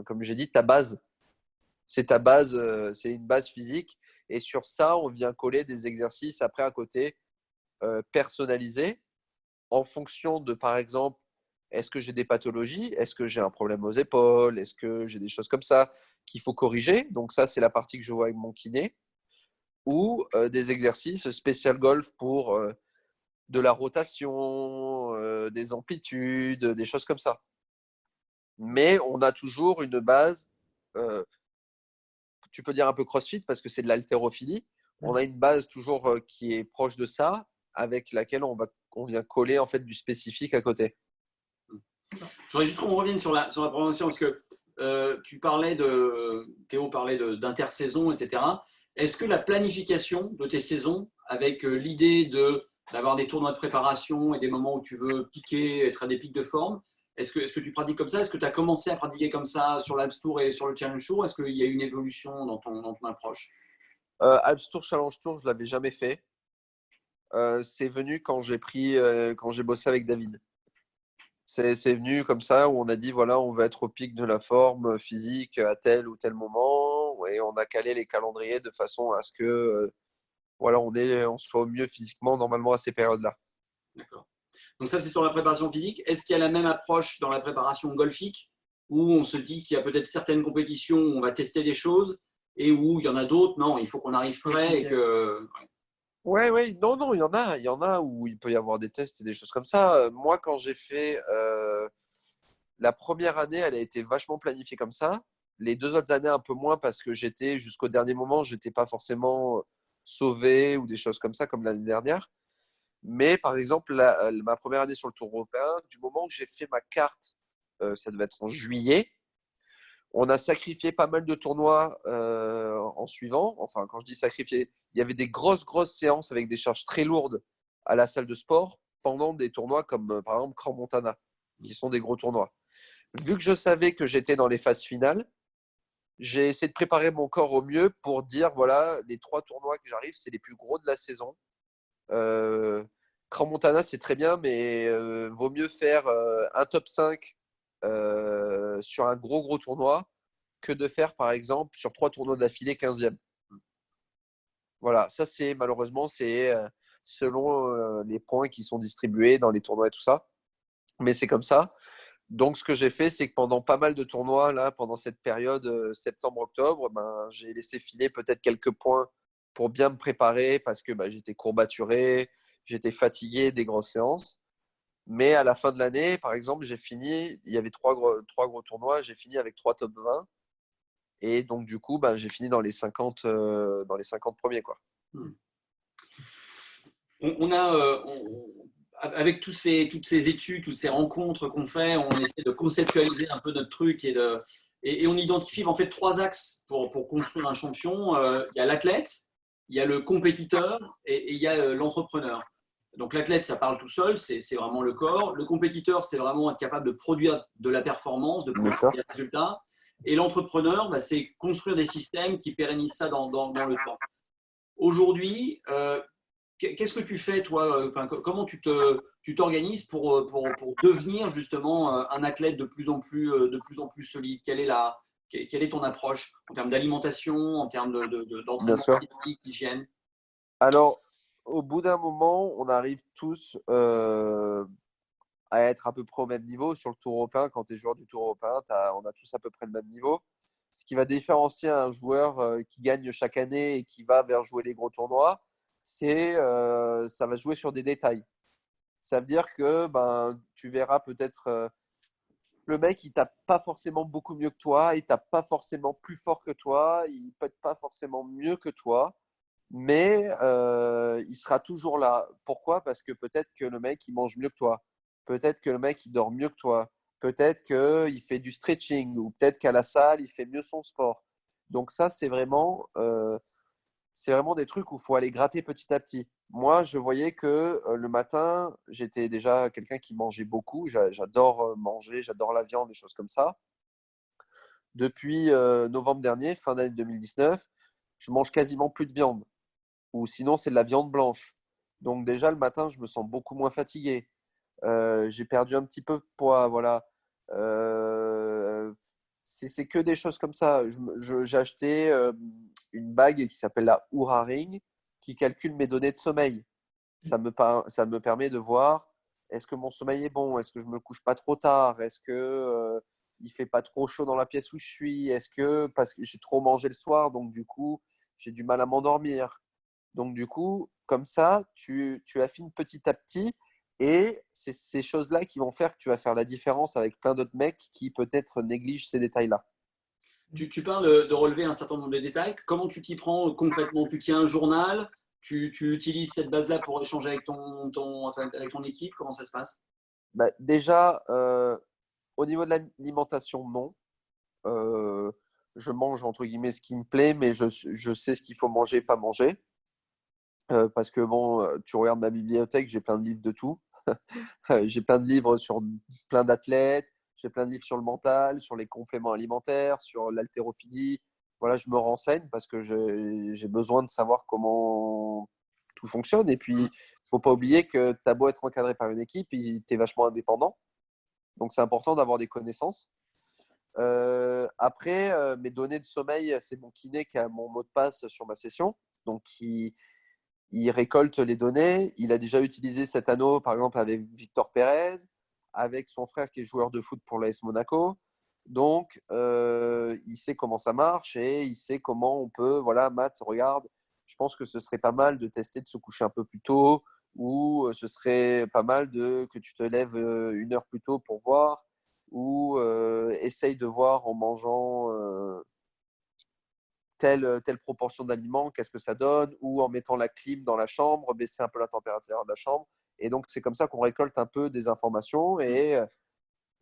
comme j'ai dit, ta base. C'est ta base, c'est une base physique. Et sur ça, on vient coller des exercices après à côté, personnalisés en fonction de, par exemple, est-ce que j'ai des pathologies? Est-ce que j'ai un problème aux épaules? Est-ce que j'ai des choses comme ça qu'il faut corriger? Donc ça, c'est la partie que je vois avec mon kiné. Ou des exercices spécial golf pour de la rotation, des amplitudes, des choses comme ça. Mais on a toujours une base, euh, tu peux dire un peu CrossFit parce que c'est de l'haltérophilie. On a une base toujours qui est proche de ça, avec laquelle on vient coller en fait du spécifique à côté. Je voudrais juste qu'on revienne sur la préparation parce que Théo parlait d'intersaison, etc. Est-ce que la planification de tes saisons, avec l'idée d'avoir des tournois de préparation et des moments où tu veux piquer, être à des pics de forme, est-ce que tu pratiques comme ça? Est-ce que tu as commencé à pratiquer comme ça sur l'Alps Tour et sur le Challenge Tour? Est-ce qu'il y a une évolution dans ton approche? Alps Tour, Challenge Tour, je l'avais jamais fait. C'est venu quand j'ai bossé avec David. C'est venu comme ça où on a dit voilà, on va être au pic de la forme physique à tel ou tel moment et on a calé les calendriers de façon à ce que voilà, on soit au mieux physiquement normalement à ces périodes-là. D'accord. Donc ça, c'est sur la préparation physique. Est-ce qu'il y a la même approche dans la préparation golfique où on se dit qu'il y a peut-être certaines compétitions où on va tester des choses et où il y en a d'autres, non, il faut qu'on arrive prêt et que… Ouais, ouais, non, non, il y en a où il peut y avoir des tests et des choses comme ça. Moi, quand j'ai fait la première année, elle a été vachement planifiée comme ça. Les 2 autres années, un peu moins parce que j'étais jusqu'au dernier moment, j'étais pas forcément sauvé ou des choses comme ça, comme l'année dernière. Mais par exemple, ma première année sur le Tour européen, du moment où j'ai fait ma carte, ça devait être en juillet, on a sacrifié pas mal de tournois en suivant. Enfin, quand je dis sacrifié, il y avait des grosses, grosses séances avec des charges très lourdes à la salle de sport pendant des tournois comme par exemple Crans Montana, qui sont des gros tournois. vu que je savais que j'étais dans les phases finales, j'ai essayé de préparer mon corps au mieux pour dire, voilà, les 3 tournois que j'arrive, c'est les plus gros de la saison. Crans Montana, c'est très bien, mais vaut mieux faire un top 5 sur un gros tournoi que de faire, par exemple, sur 3 tournois d'affilée 15e. Voilà, ça, malheureusement, c'est selon les points qui sont distribués dans les tournois et tout ça. Mais c'est comme ça. Donc, ce que j'ai fait, c'est que pendant pas mal de tournois, là, pendant cette période septembre-octobre, ben, j'ai laissé filer peut-être quelques points pour bien me préparer parce que j'étais courbaturé, j'étais fatigué des grosses séances. Mais à la fin de l'année, par exemple, j'ai fini, il y avait trois gros tournois, j'ai fini avec 3 top 20. Et donc, du coup, j'ai fini dans les 50 premiers, quoi. On a, avec toutes ces études, toutes ces rencontres qu'on fait, on essaie de conceptualiser un peu notre truc et on identifie en fait 3 axes pour construire un champion. Il y a l'athlète, il y a le compétiteur et il y a l'entrepreneur. Donc l'athlète, ça parle tout seul, c'est vraiment le corps. Le compétiteur, c'est vraiment être capable de produire de la performance, de produire des résultats. Et l'entrepreneur, c'est construire des systèmes qui pérennisent ça dans le temps. Aujourd'hui, qu'est-ce que tu fais, toi? Comment tu t'organises pour devenir justement un athlète de plus en plus solide? Quelle est ton approche en termes d'alimentation, en termes Bien d'entraînement sûr. physique, d'hygiène? Alors, au bout d'un moment, on arrive tous à être à peu près au même niveau. Sur le Tour européen, quand tu es joueur du Tour européen, on a tous à peu près le même niveau. Ce qui va différencier un joueur qui gagne chaque année et qui va vers jouer les gros tournois, ça va jouer sur des détails. Ça veut dire que tu verras peut-être le mec, il tape pas forcément beaucoup mieux que toi, il tape pas forcément plus fort que toi, il peut pas forcément mieux que toi, mais il sera toujours là. Pourquoi? Parce que peut-être que le mec, il mange mieux que toi, peut-être que le mec, il dort mieux que toi, peut-être qu'il fait du stretching, ou peut-être qu'à la salle, il fait mieux son sport. Donc ça, c'est vraiment des trucs où il faut aller gratter petit à petit. Moi, je voyais que le matin, j'étais déjà quelqu'un qui mangeait beaucoup. J'adore manger, j'adore la viande, des choses comme ça. Depuis novembre dernier, fin d'année 2019, je mange quasiment plus de viande. Ou sinon, c'est de la viande blanche. Donc déjà, le matin, je me sens beaucoup moins fatigué. J'ai perdu un petit peu de poids, voilà. C'est que des choses comme ça. J'ai acheté une bague qui s'appelle la Oura Ring qui calcule mes données de sommeil. Ça me permet de voir est-ce que mon sommeil est bon, est-ce que je me couche pas trop tard, est-ce que il fait pas trop chaud dans la pièce où je suis, est-ce que parce que j'ai trop mangé le soir, donc du coup j'ai du mal à m'endormir. Donc du coup, comme ça, tu affines petit à petit et c'est ces choses-là qui vont faire que tu vas faire la différence avec plein d'autres mecs qui peut-être négligent ces détails-là. Tu parles de relever un certain nombre de détails. Comment tu t'y prends concrètement? Tu tiens un journal? Tu utilises cette base-là pour échanger avec avec ton équipe? Comment ça se passe? Déjà, au niveau de l'alimentation, non. Euh, je mange entre guillemets ce qui me plaît, mais je sais ce qu'il faut manger, pas manger. Parce que bon, tu regardes ma bibliothèque, j'ai plein de livres de tout. J'ai plein de livres sur plein d'athlètes, j'ai plein de livres sur le mental, sur les compléments alimentaires, sur l'haltérophilie. Voilà, je me renseigne parce que j'ai besoin de savoir comment tout fonctionne. Et puis, il ne faut pas oublier que tu as beau être encadré par une équipe, tu es vachement indépendant. Donc, c'est important d'avoir des connaissances. Après, mes données de sommeil, c'est mon kiné qui a mon mot de passe sur ma session. Donc, il récolte les données. Il a déjà utilisé cet anneau, par exemple, avec Victor Pérez, avec son frère qui est joueur de foot pour l'AS Monaco. Donc, il sait comment ça marche et il sait comment on peut. Voilà, Matt, regarde, je pense que ce serait pas mal de tester de se coucher un peu plus tôt ou ce serait pas mal que tu te lèves 1 heure plus tôt pour voir ou essaye de voir en mangeant telle proportion d'aliments, qu'est-ce que ça donne, ou en mettant la clim dans la chambre, baisser un peu la température de la chambre. Et donc, c'est comme ça qu'on récolte un peu des informations. Et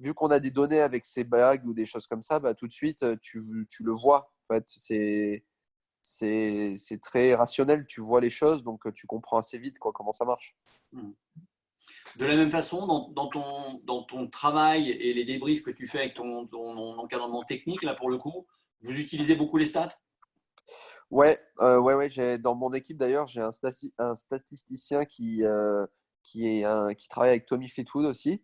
vu qu'on a des données avec ces bagues ou des choses comme ça, tout de suite, tu le vois. En fait, c'est très rationnel. Tu vois les choses, donc tu comprends assez vite comment ça marche. De la même façon, dans ton travail et les débriefs que tu fais avec ton encadrement technique, là pour le coup, vous utilisez beaucoup les stats? Ouais. Dans mon équipe d'ailleurs, j'ai un statisticien qui travaille avec Tommy Fleetwood aussi.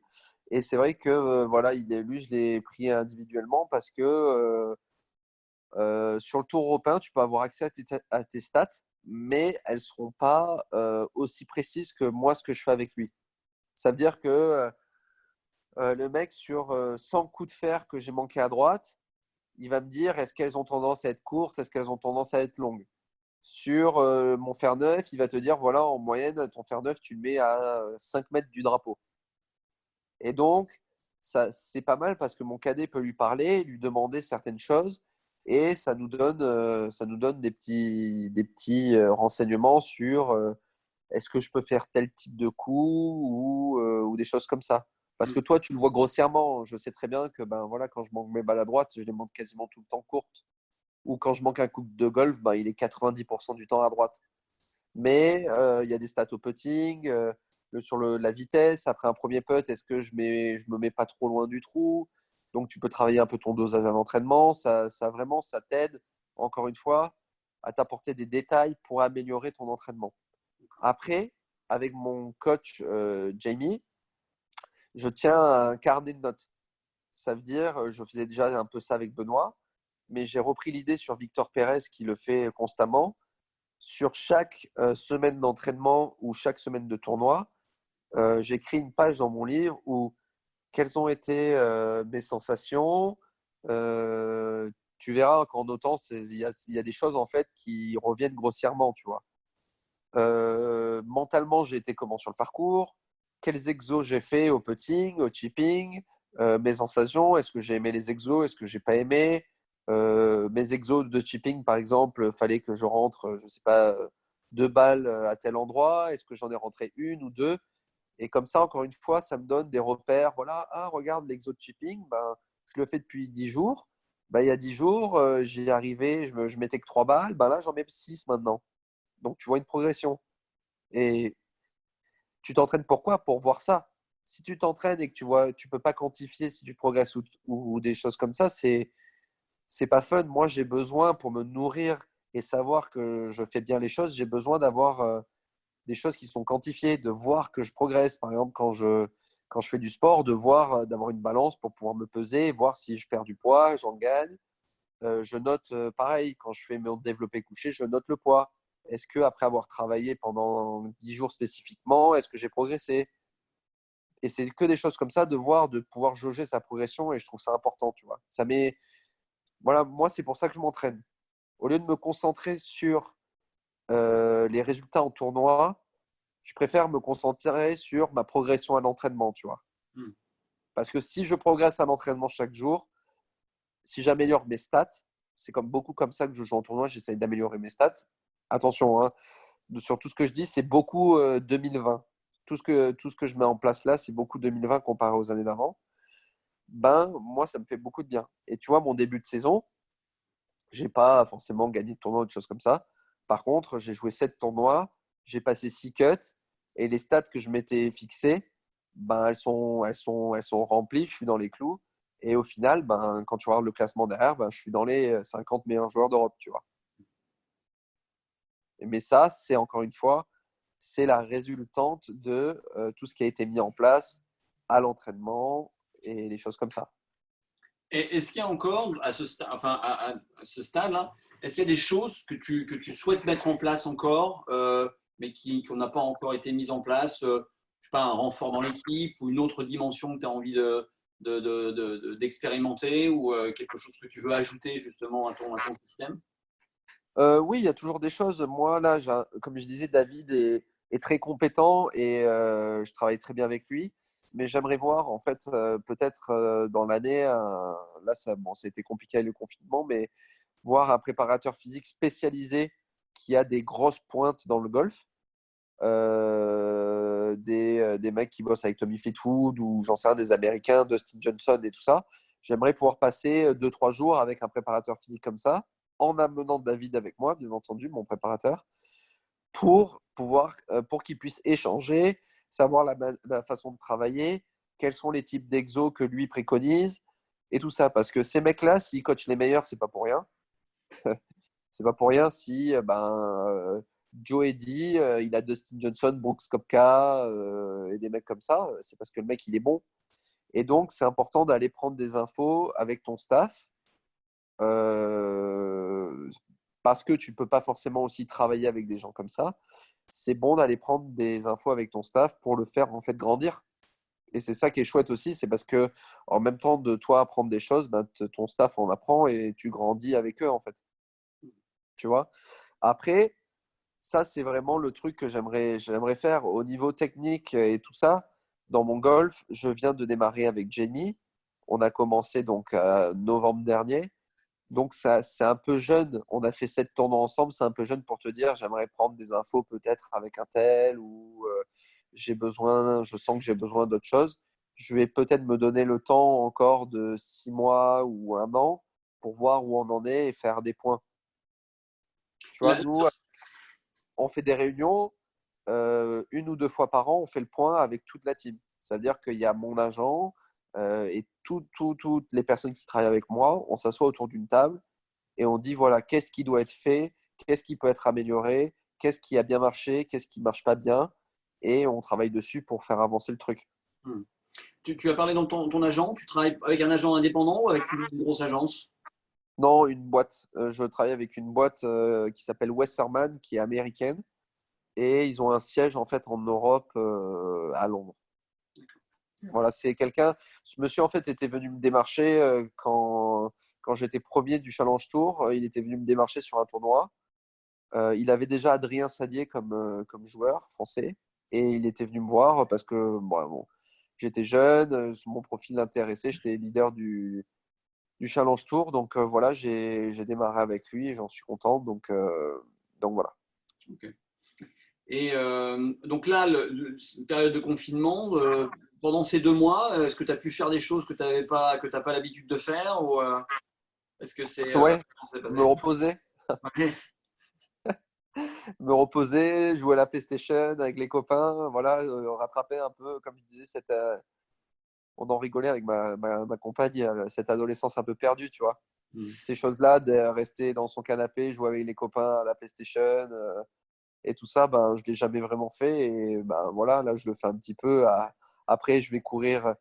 Et c'est vrai que voilà, lui, je l'ai pris individuellement parce que sur le tour européen, tu peux avoir accès à tes stats, mais elles ne seront pas aussi précises que moi, ce que je fais avec lui. Ça veut dire que le mec, sur 100 coups de fer que j'ai manqué à droite, il va me dire est-ce qu'elles ont tendance à être courtes, est-ce qu'elles ont tendance à être longues. Sur mon fer neuf, il va te dire voilà, en moyenne, ton fer neuf, tu le mets à 5 mètres du drapeau. Et donc, ça, c'est pas mal parce que mon cadet peut lui parler, lui demander certaines choses et ça nous donne des petits renseignements sur est-ce que je peux faire tel type de coup ou des choses comme ça. Parce que toi, tu le vois grossièrement. Je sais très bien que ben, voilà, quand je manque mes balles à droite, je les manque quasiment tout le temps courtes. Ou quand je manque un coup de golf, ben, il est 90% du temps à droite. Mais il y a des stats au putting, sur la vitesse. Après un premier putt, est-ce que je me mets pas trop loin du trou? Donc tu peux travailler un peu ton dosage à l'entraînement. Ça vraiment, ça t'aide, encore une fois, à t'apporter des détails pour améliorer ton entraînement. Après, avec mon coach Jamie, je tiens un carnet de notes. Ça veut dire, je faisais déjà un peu ça avec Benoît, mais j'ai repris l'idée sur Victor Pérez qui le fait constamment. Sur chaque semaine d'entraînement ou chaque semaine de tournoi, j'écris une page dans mon livre où quelles ont été mes sensations. Tu verras qu'en notant, il y a des choses en fait qui reviennent grossièrement, tu vois. Mentalement, j'ai été comment sur le parcours, quels exos j'ai fait au putting, au chipping, mes sensations, est-ce que j'ai aimé les exos, est-ce que j'ai pas aimé. Mes exos de chipping, par exemple, fallait que je rentre, je sais pas, 2 balles à tel endroit, est-ce que j'en ai rentré une ou deux. Et comme ça, encore une fois, ça me donne des repères. Voilà, ah, regarde l'exo de chipping, ben, je le fais depuis 10 jours. Ben, il y a 10 jours, j'y arrivais, je mettais que 3 balles, ben là, j'en mets 6 maintenant. Donc, tu vois une progression. Et tu t'entraînes pourquoi? Pour voir ça. Si tu t'entraînes et que tu vois, tu peux pas quantifier si tu progresses ou des choses comme ça, c'est pas fun. Moi, j'ai besoin pour me nourrir et savoir que je fais bien les choses, j'ai besoin d'avoir des choses qui sont quantifiées, de voir que je progresse. Par exemple, quand je fais du sport, de voir, d'avoir une balance pour pouvoir me peser, voir si je perds du poids, j'en gagne. Je note, pareil, quand je fais mon développé couché, je note le poids. Est-ce que après avoir travaillé pendant 10 jours spécifiquement, est-ce que j'ai progressé? Et c'est que des choses comme ça, de voir, de pouvoir jauger sa progression, et je trouve ça important, tu vois. Voilà, moi, c'est pour ça que je m'entraîne. Au lieu de me concentrer sur les résultats en tournoi, je préfère me concentrer sur ma progression à l'entraînement, tu vois. Hmm. Parce que si je progresse à l'entraînement chaque jour, si j'améliore mes stats, c'est comme beaucoup comme ça que je joue en tournoi, j'essaye d'améliorer mes stats. Attention, hein, sur tout ce que je dis, c'est beaucoup 2020. Tout ce que je mets en place là, c'est beaucoup 2020 comparé aux années d'avant. Ben, moi, ça me fait beaucoup de bien. Et tu vois, mon début de saison, j'ai pas forcément gagné de tournoi ou de choses comme ça. Par contre, j'ai joué 7 tournois, j'ai passé 6 cuts et les stats que je m'étais fixées, ben, elles sont remplies, je suis dans les clous. Et au final, ben, quand tu regardes le classement derrière, ben, je suis dans les 50 meilleurs joueurs d'Europe, tu vois. Mais ça, c'est encore une fois, c'est la résultante de tout ce qui a été mis en place à l'entraînement et des choses comme ça. Et est-ce qu'il y a encore, à ce stade-là, est-ce qu'il y a des choses que tu souhaites mettre en place encore, mais qu'on n'a pas encore été mises en place, je sais pas, un renfort dans l'équipe ou une autre dimension que tu as envie d'expérimenter ou quelque chose que tu veux ajouter justement à ton système? Oui, il y a toujours des choses. Moi, là, comme je disais, David est très compétent et je travaille très bien avec lui. Mais j'aimerais voir, en fait, peut-être dans l'année, là, bon, ça a été compliqué avec le confinement, mais voir un préparateur physique spécialisé qui a des grosses pointes dans le golf. Des mecs qui bossent avec Tommy Fleetwood ou j'en sais rien, des Américains, Dustin Johnson et tout ça. J'aimerais pouvoir passer 2-3 jours avec un préparateur physique comme ça, en amenant David avec moi, bien entendu, mon préparateur, pour qu'ils puissent échanger, savoir la façon de travailler, quels sont les types d'exos que lui préconise et tout ça. Parce que ces mecs-là, s'ils coachent les meilleurs, c'est pas pour rien. C'est pas pour rien si Joe Eddy, il a Dustin Johnson, Brooks Koepka et des mecs comme ça. C'est parce que le mec, il est bon. Et donc, c'est important d'aller prendre des infos avec ton staff parce que tu peux pas forcément aussi travailler avec des gens comme ça. C'est bon d'aller prendre des infos avec ton staff pour le faire en fait grandir. Et c'est ça qui est chouette aussi, c'est parce que en même temps de toi apprendre des choses, ton staff en apprend et tu grandis avec eux en fait. Tu vois. Après, ça c'est vraiment le truc que j'aimerais faire au niveau technique et tout ça. Dans mon golf, je viens de démarrer avec Jamie. On a commencé donc novembre dernier. Donc ça, c'est un peu jeune. On a fait 7 tournois ensemble. C'est un peu jeune pour te dire, j'aimerais prendre des infos peut-être avec un tel ou je sens que j'ai besoin d'autre chose. Je vais peut-être me donner le temps encore de 6 mois ou un an pour voir où on en est et faire des points. Tu vois, nous, on fait des réunions 1 ou 2 fois par an. On fait le point avec toute la team. Ça veut dire qu'il y a mon agent et toutes les personnes qui travaillent avec moi. On s'assoit autour d'une table et on dit voilà, qu'est-ce qui doit être fait, qu'est-ce qui peut être amélioré, qu'est-ce qui a bien marché, qu'est-ce qui ne marche pas bien, et on travaille dessus pour faire avancer le truc. Tu as parlé dans ton agent, tu travailles avec un agent indépendant ou avec une grosse agence? Non, une boîte. Je travaille avec une boîte qui s'appelle Westerman, qui est américaine, et ils ont un siège en fait en Europe, à Londres. Voilà, c'est quelqu'un. Ce monsieur en fait était venu me démarcher quand j'étais premier du Challenge Tour. Il était venu me démarcher sur un tournoi. Il avait déjà Adrien Sadier comme joueur français et il était venu me voir parce que bon, j'étais jeune, mon profil l'intéressait, j'étais leader du Challenge Tour. Donc voilà, j'ai démarré avec lui et j'en suis content. Donc voilà. Okay. Et donc là, période de confinement, pendant ces 2 mois, est-ce que tu as pu faire des choses que tu n'as pas l'habitude de faire ou est-ce que c'est Ouais, comment ça s'est me passé? reposer. Me reposer, jouer à la PlayStation avec les copains, voilà, rattraper un peu, comme je disais, on en rigolait avec ma compagne, cette adolescence un peu perdue, tu vois. Ces choses-là, de rester dans son canapé, jouer avec les copains à la PlayStation et tout ça, ben, je ne l'ai jamais vraiment fait. Et ben, voilà, là, je le fais un petit peu. Après, je vais courir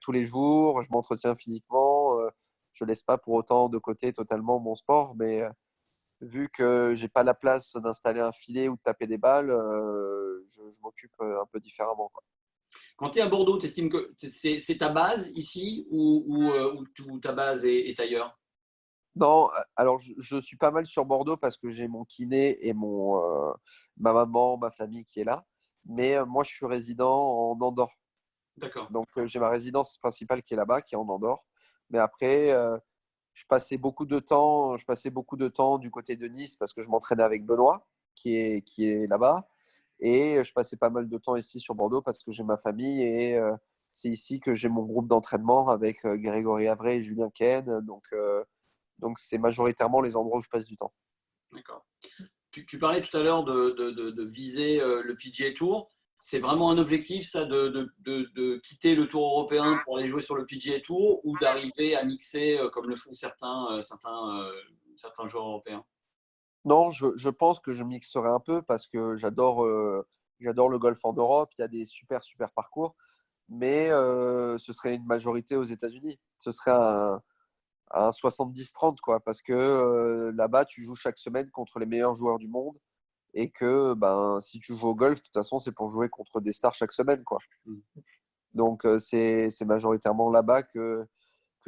tous les jours, je m'entretiens physiquement. Je ne laisse pas pour autant de côté totalement mon sport, mais vu que j'ai pas la place d'installer un filet ou de taper des balles, je m'occupe un peu différemment, quoi. Quand tu es à Bordeaux, tu estimes que c'est ta base ici ou ta base est ailleurs? Non, alors je suis pas mal sur Bordeaux parce que j'ai mon kiné et ma maman, ma famille qui est là. Mais moi, je suis résident en Andorre. D'accord. Donc, j'ai ma résidence principale qui est là-bas, qui est en Andorre. Mais après, je passais beaucoup de temps du côté de Nice parce que je m'entraînais avec Benoît, qui est là-bas. Et je passais pas mal de temps ici sur Bordeaux parce que j'ai ma famille et c'est ici que j'ai mon groupe d'entraînement avec Grégory Avray et Julien Ken. Donc, c'est majoritairement les endroits où je passe du temps. D'accord. Tu parlais tout à l'heure de viser le PGA Tour. C'est vraiment un objectif, ça, de quitter le Tour européen pour aller jouer sur le PGA Tour ou d'arriver à mixer comme le font certains joueurs européens? Non, je pense que je mixerai un peu parce que j'adore le golf en Europe. Il y a des super, super parcours. Mais ce serait une majorité aux États-Unis. Ce serait un 70-30, quoi. Parce que là-bas, tu joues chaque semaine contre les meilleurs joueurs du monde. Et que ben, si tu joues au golf, de toute façon, c'est pour jouer contre des stars chaque semaine, quoi. Donc, c'est majoritairement là-bas que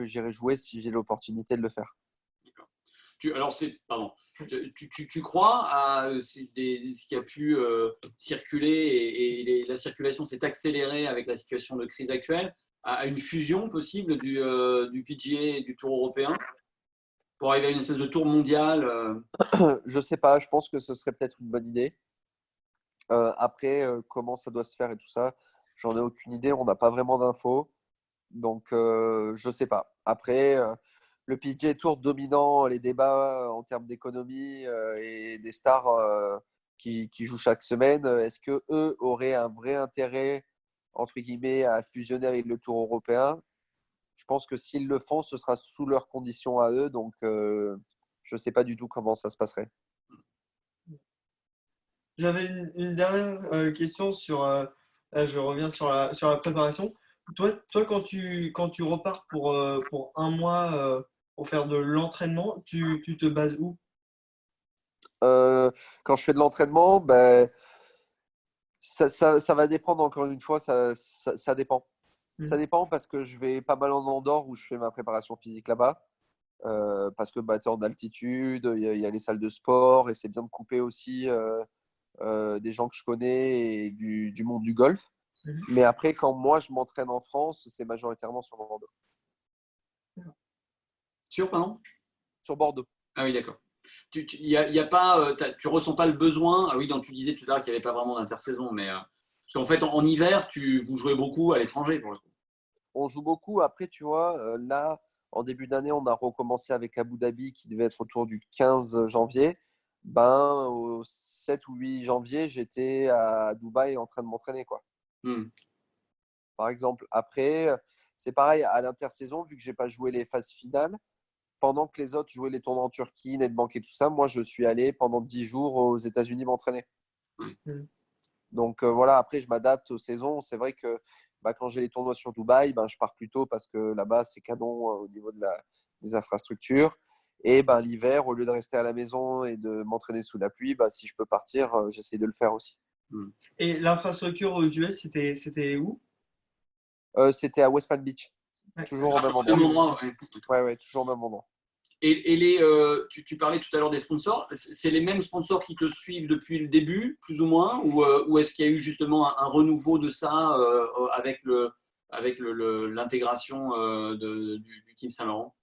j'irai jouer si j'ai l'opportunité de le faire. Alors, pardon. Tu crois à ce qui a pu circuler et la circulation s'est accélérée avec la situation de crise actuelle, à une fusion possible du PGA et du Tour européen pour arriver à une espèce de tour mondial Je sais pas, je pense que ce serait peut-être une bonne idée. Après, comment ça doit se faire et tout ça, j'en ai aucune idée. On n'a pas vraiment d'infos. Donc, je sais pas. Après, le PGA Tour dominant les débats en termes d'économie et des stars qui jouent chaque semaine, est-ce qu'eux auraient un vrai intérêt, entre guillemets, à fusionner avec le Tour européen? Je pense que s'ils le font, ce sera sous leurs conditions à eux. Donc, je ne sais pas du tout comment ça se passerait. J'avais une dernière question sur. Là, je reviens sur la préparation. Toi quand tu repars pour un mois pour faire de l'entraînement, tu te bases où? Quand je fais de l'entraînement, ben, ça va dépendre, encore une fois, ça dépend. Ça Mhm. dépend parce que je vais pas mal en Andorre où je fais ma préparation physique là-bas. Parce que bah, tu es en altitude, il y a les salles de sport et c'est bien de couper aussi des gens que je connais et du monde du golf. Mhm. Mais après, quand moi je m'entraîne en France, c'est majoritairement sur Bordeaux. Sûr, pardon? Sur Bordeaux. Ah oui, d'accord. Y a pas, tu ressens pas le besoin. Ah oui, donc tu disais tout à l'heure qu'il n'y avait pas vraiment d'intersaison, mais parce qu'en fait, en hiver, vous jouez beaucoup à l'étranger pour le coup. On joue beaucoup. Après, tu vois, là, en début d'année, on a recommencé avec Abu Dhabi qui devait être autour du 15 janvier. Ben, au 7 ou 8 janvier, j'étais à Dubaï en train de m'entraîner, quoi. Hmm. Par exemple. Après, c'est pareil à l'intersaison, vu que j'ai pas joué les phases finales. Pendant que les autres jouaient les tournois en Turquie, Netbank et tout ça, moi, je suis allé pendant 10 jours aux États-Unis m'entraîner. Mhm. Donc voilà, après, je m'adapte aux saisons. C'est vrai que bah, quand j'ai les tournois sur Dubaï, ben, je pars plus tôt parce que là-bas, c'est canon au niveau des infrastructures. Et ben, l'hiver, au lieu de rester à la maison et de m'entraîner sous la pluie, bah, si je peux partir, j'essaie de le faire aussi. Hmm. Et l'infrastructure aux US, c'était où? C'était à West Palm Beach, Ouais. toujours au même Même endroit. endroit, ouais. Ouais, ouais, toujours au même endroit. Tu parlais tout à l'heure des sponsors. C'est les mêmes sponsors qui te suivent depuis le début, plus ou moins, ou est-ce qu'il y a eu justement un renouveau de ça avec l'intégration du Team Saint-Laurent?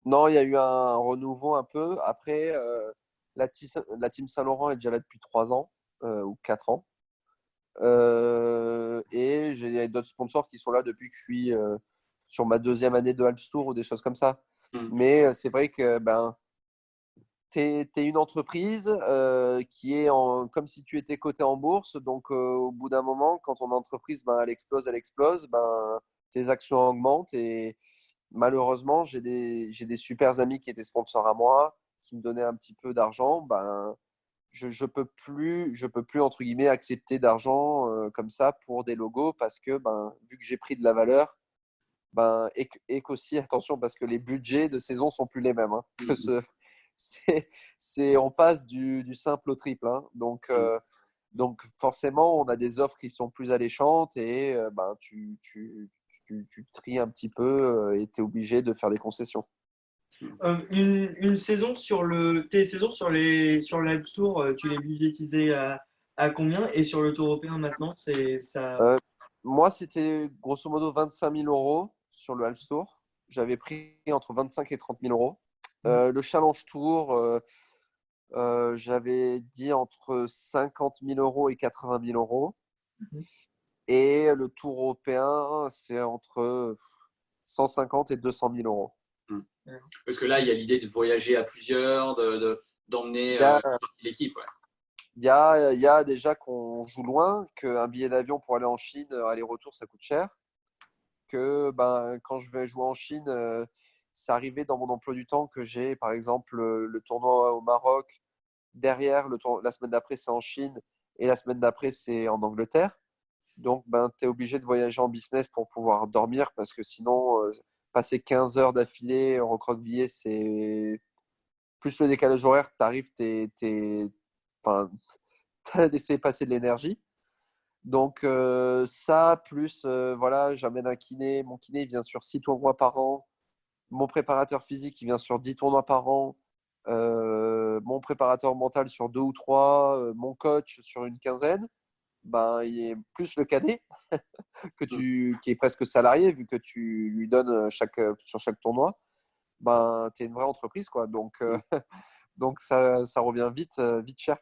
Non, il y a eu un renouveau un peu. Après, la Team Saint-Laurent est déjà là depuis 3 ans ou 4 ans. Et il y a d'autres sponsors qui sont là depuis que je suis sur ma deuxième année de Alps Tour ou des choses comme ça. Hmm. Mais c'est vrai que ben, tu es une entreprise qui est comme si tu étais coté en bourse. Donc, au bout d'un moment, quand ton entreprise, ben, elle explose, ben, tes actions augmentent. Et malheureusement, j'ai des super amis qui étaient sponsors à moi, qui me donnaient un petit peu d'argent. Ben, je peux plus entre guillemets accepter d'argent comme ça pour des logos parce que ben, vu que j'ai pris de la valeur, ben, et qu'aussi attention parce que les budgets de saison sont plus les mêmes. Hein. On passe du simple au triple. Hein. Donc forcément, on a des offres qui sont plus alléchantes et ben, tu tries un petit peu et tu es obligé de faire des concessions. Une saison tes saisons sur l'Alps Tour, tu les budgétisais à combien? Et sur le Tour européen maintenant, c'est ça. Euh, Moi, c'était grosso modo 25 000 euros sur le Alps Tour. J'avais pris entre 25 et 30 000 euros. Le Challenge Tour, j'avais dit entre 50 000 euros et 80 000 euros. Mhm. Et le Tour européen, c'est entre 150 et 200 000 euros. Hmm. Parce que là, il y a l'idée de voyager à plusieurs, Il d'emmener y a, l'équipe. Ouais. il y a déjà qu'on joue loin, qu'un billet d'avion pour aller en Chine, aller-retour, ça coûte cher. Que ben, quand je vais jouer en Chine, c'est arrivé dans mon emploi du temps que j'ai, par exemple, le tournoi au Maroc. Derrière, la semaine d'après, c'est en Chine. Et la semaine d'après, c'est en Angleterre. Donc, ben, tu es obligé de voyager en business pour pouvoir dormir parce que sinon, passer 15 heures d'affilée recroquevillé, c'est plus le décalage horaire. Tu arrives, enfin, tu as laissé passer de l'énergie. Donc, ça, plus, voilà, j'amène un kiné. Mon kiné, il vient sur 6 tournois par an. Mon préparateur physique, il vient sur 10 tournois par an. Mon préparateur mental sur 2 ou 3. Mon coach sur une quinzaine. Ben, il est plus le cadet qui est presque salarié vu que tu lui donnes sur chaque tournoi. Ben, tu es une vraie entreprise. Quoi. Donc, donc ça revient vite cher.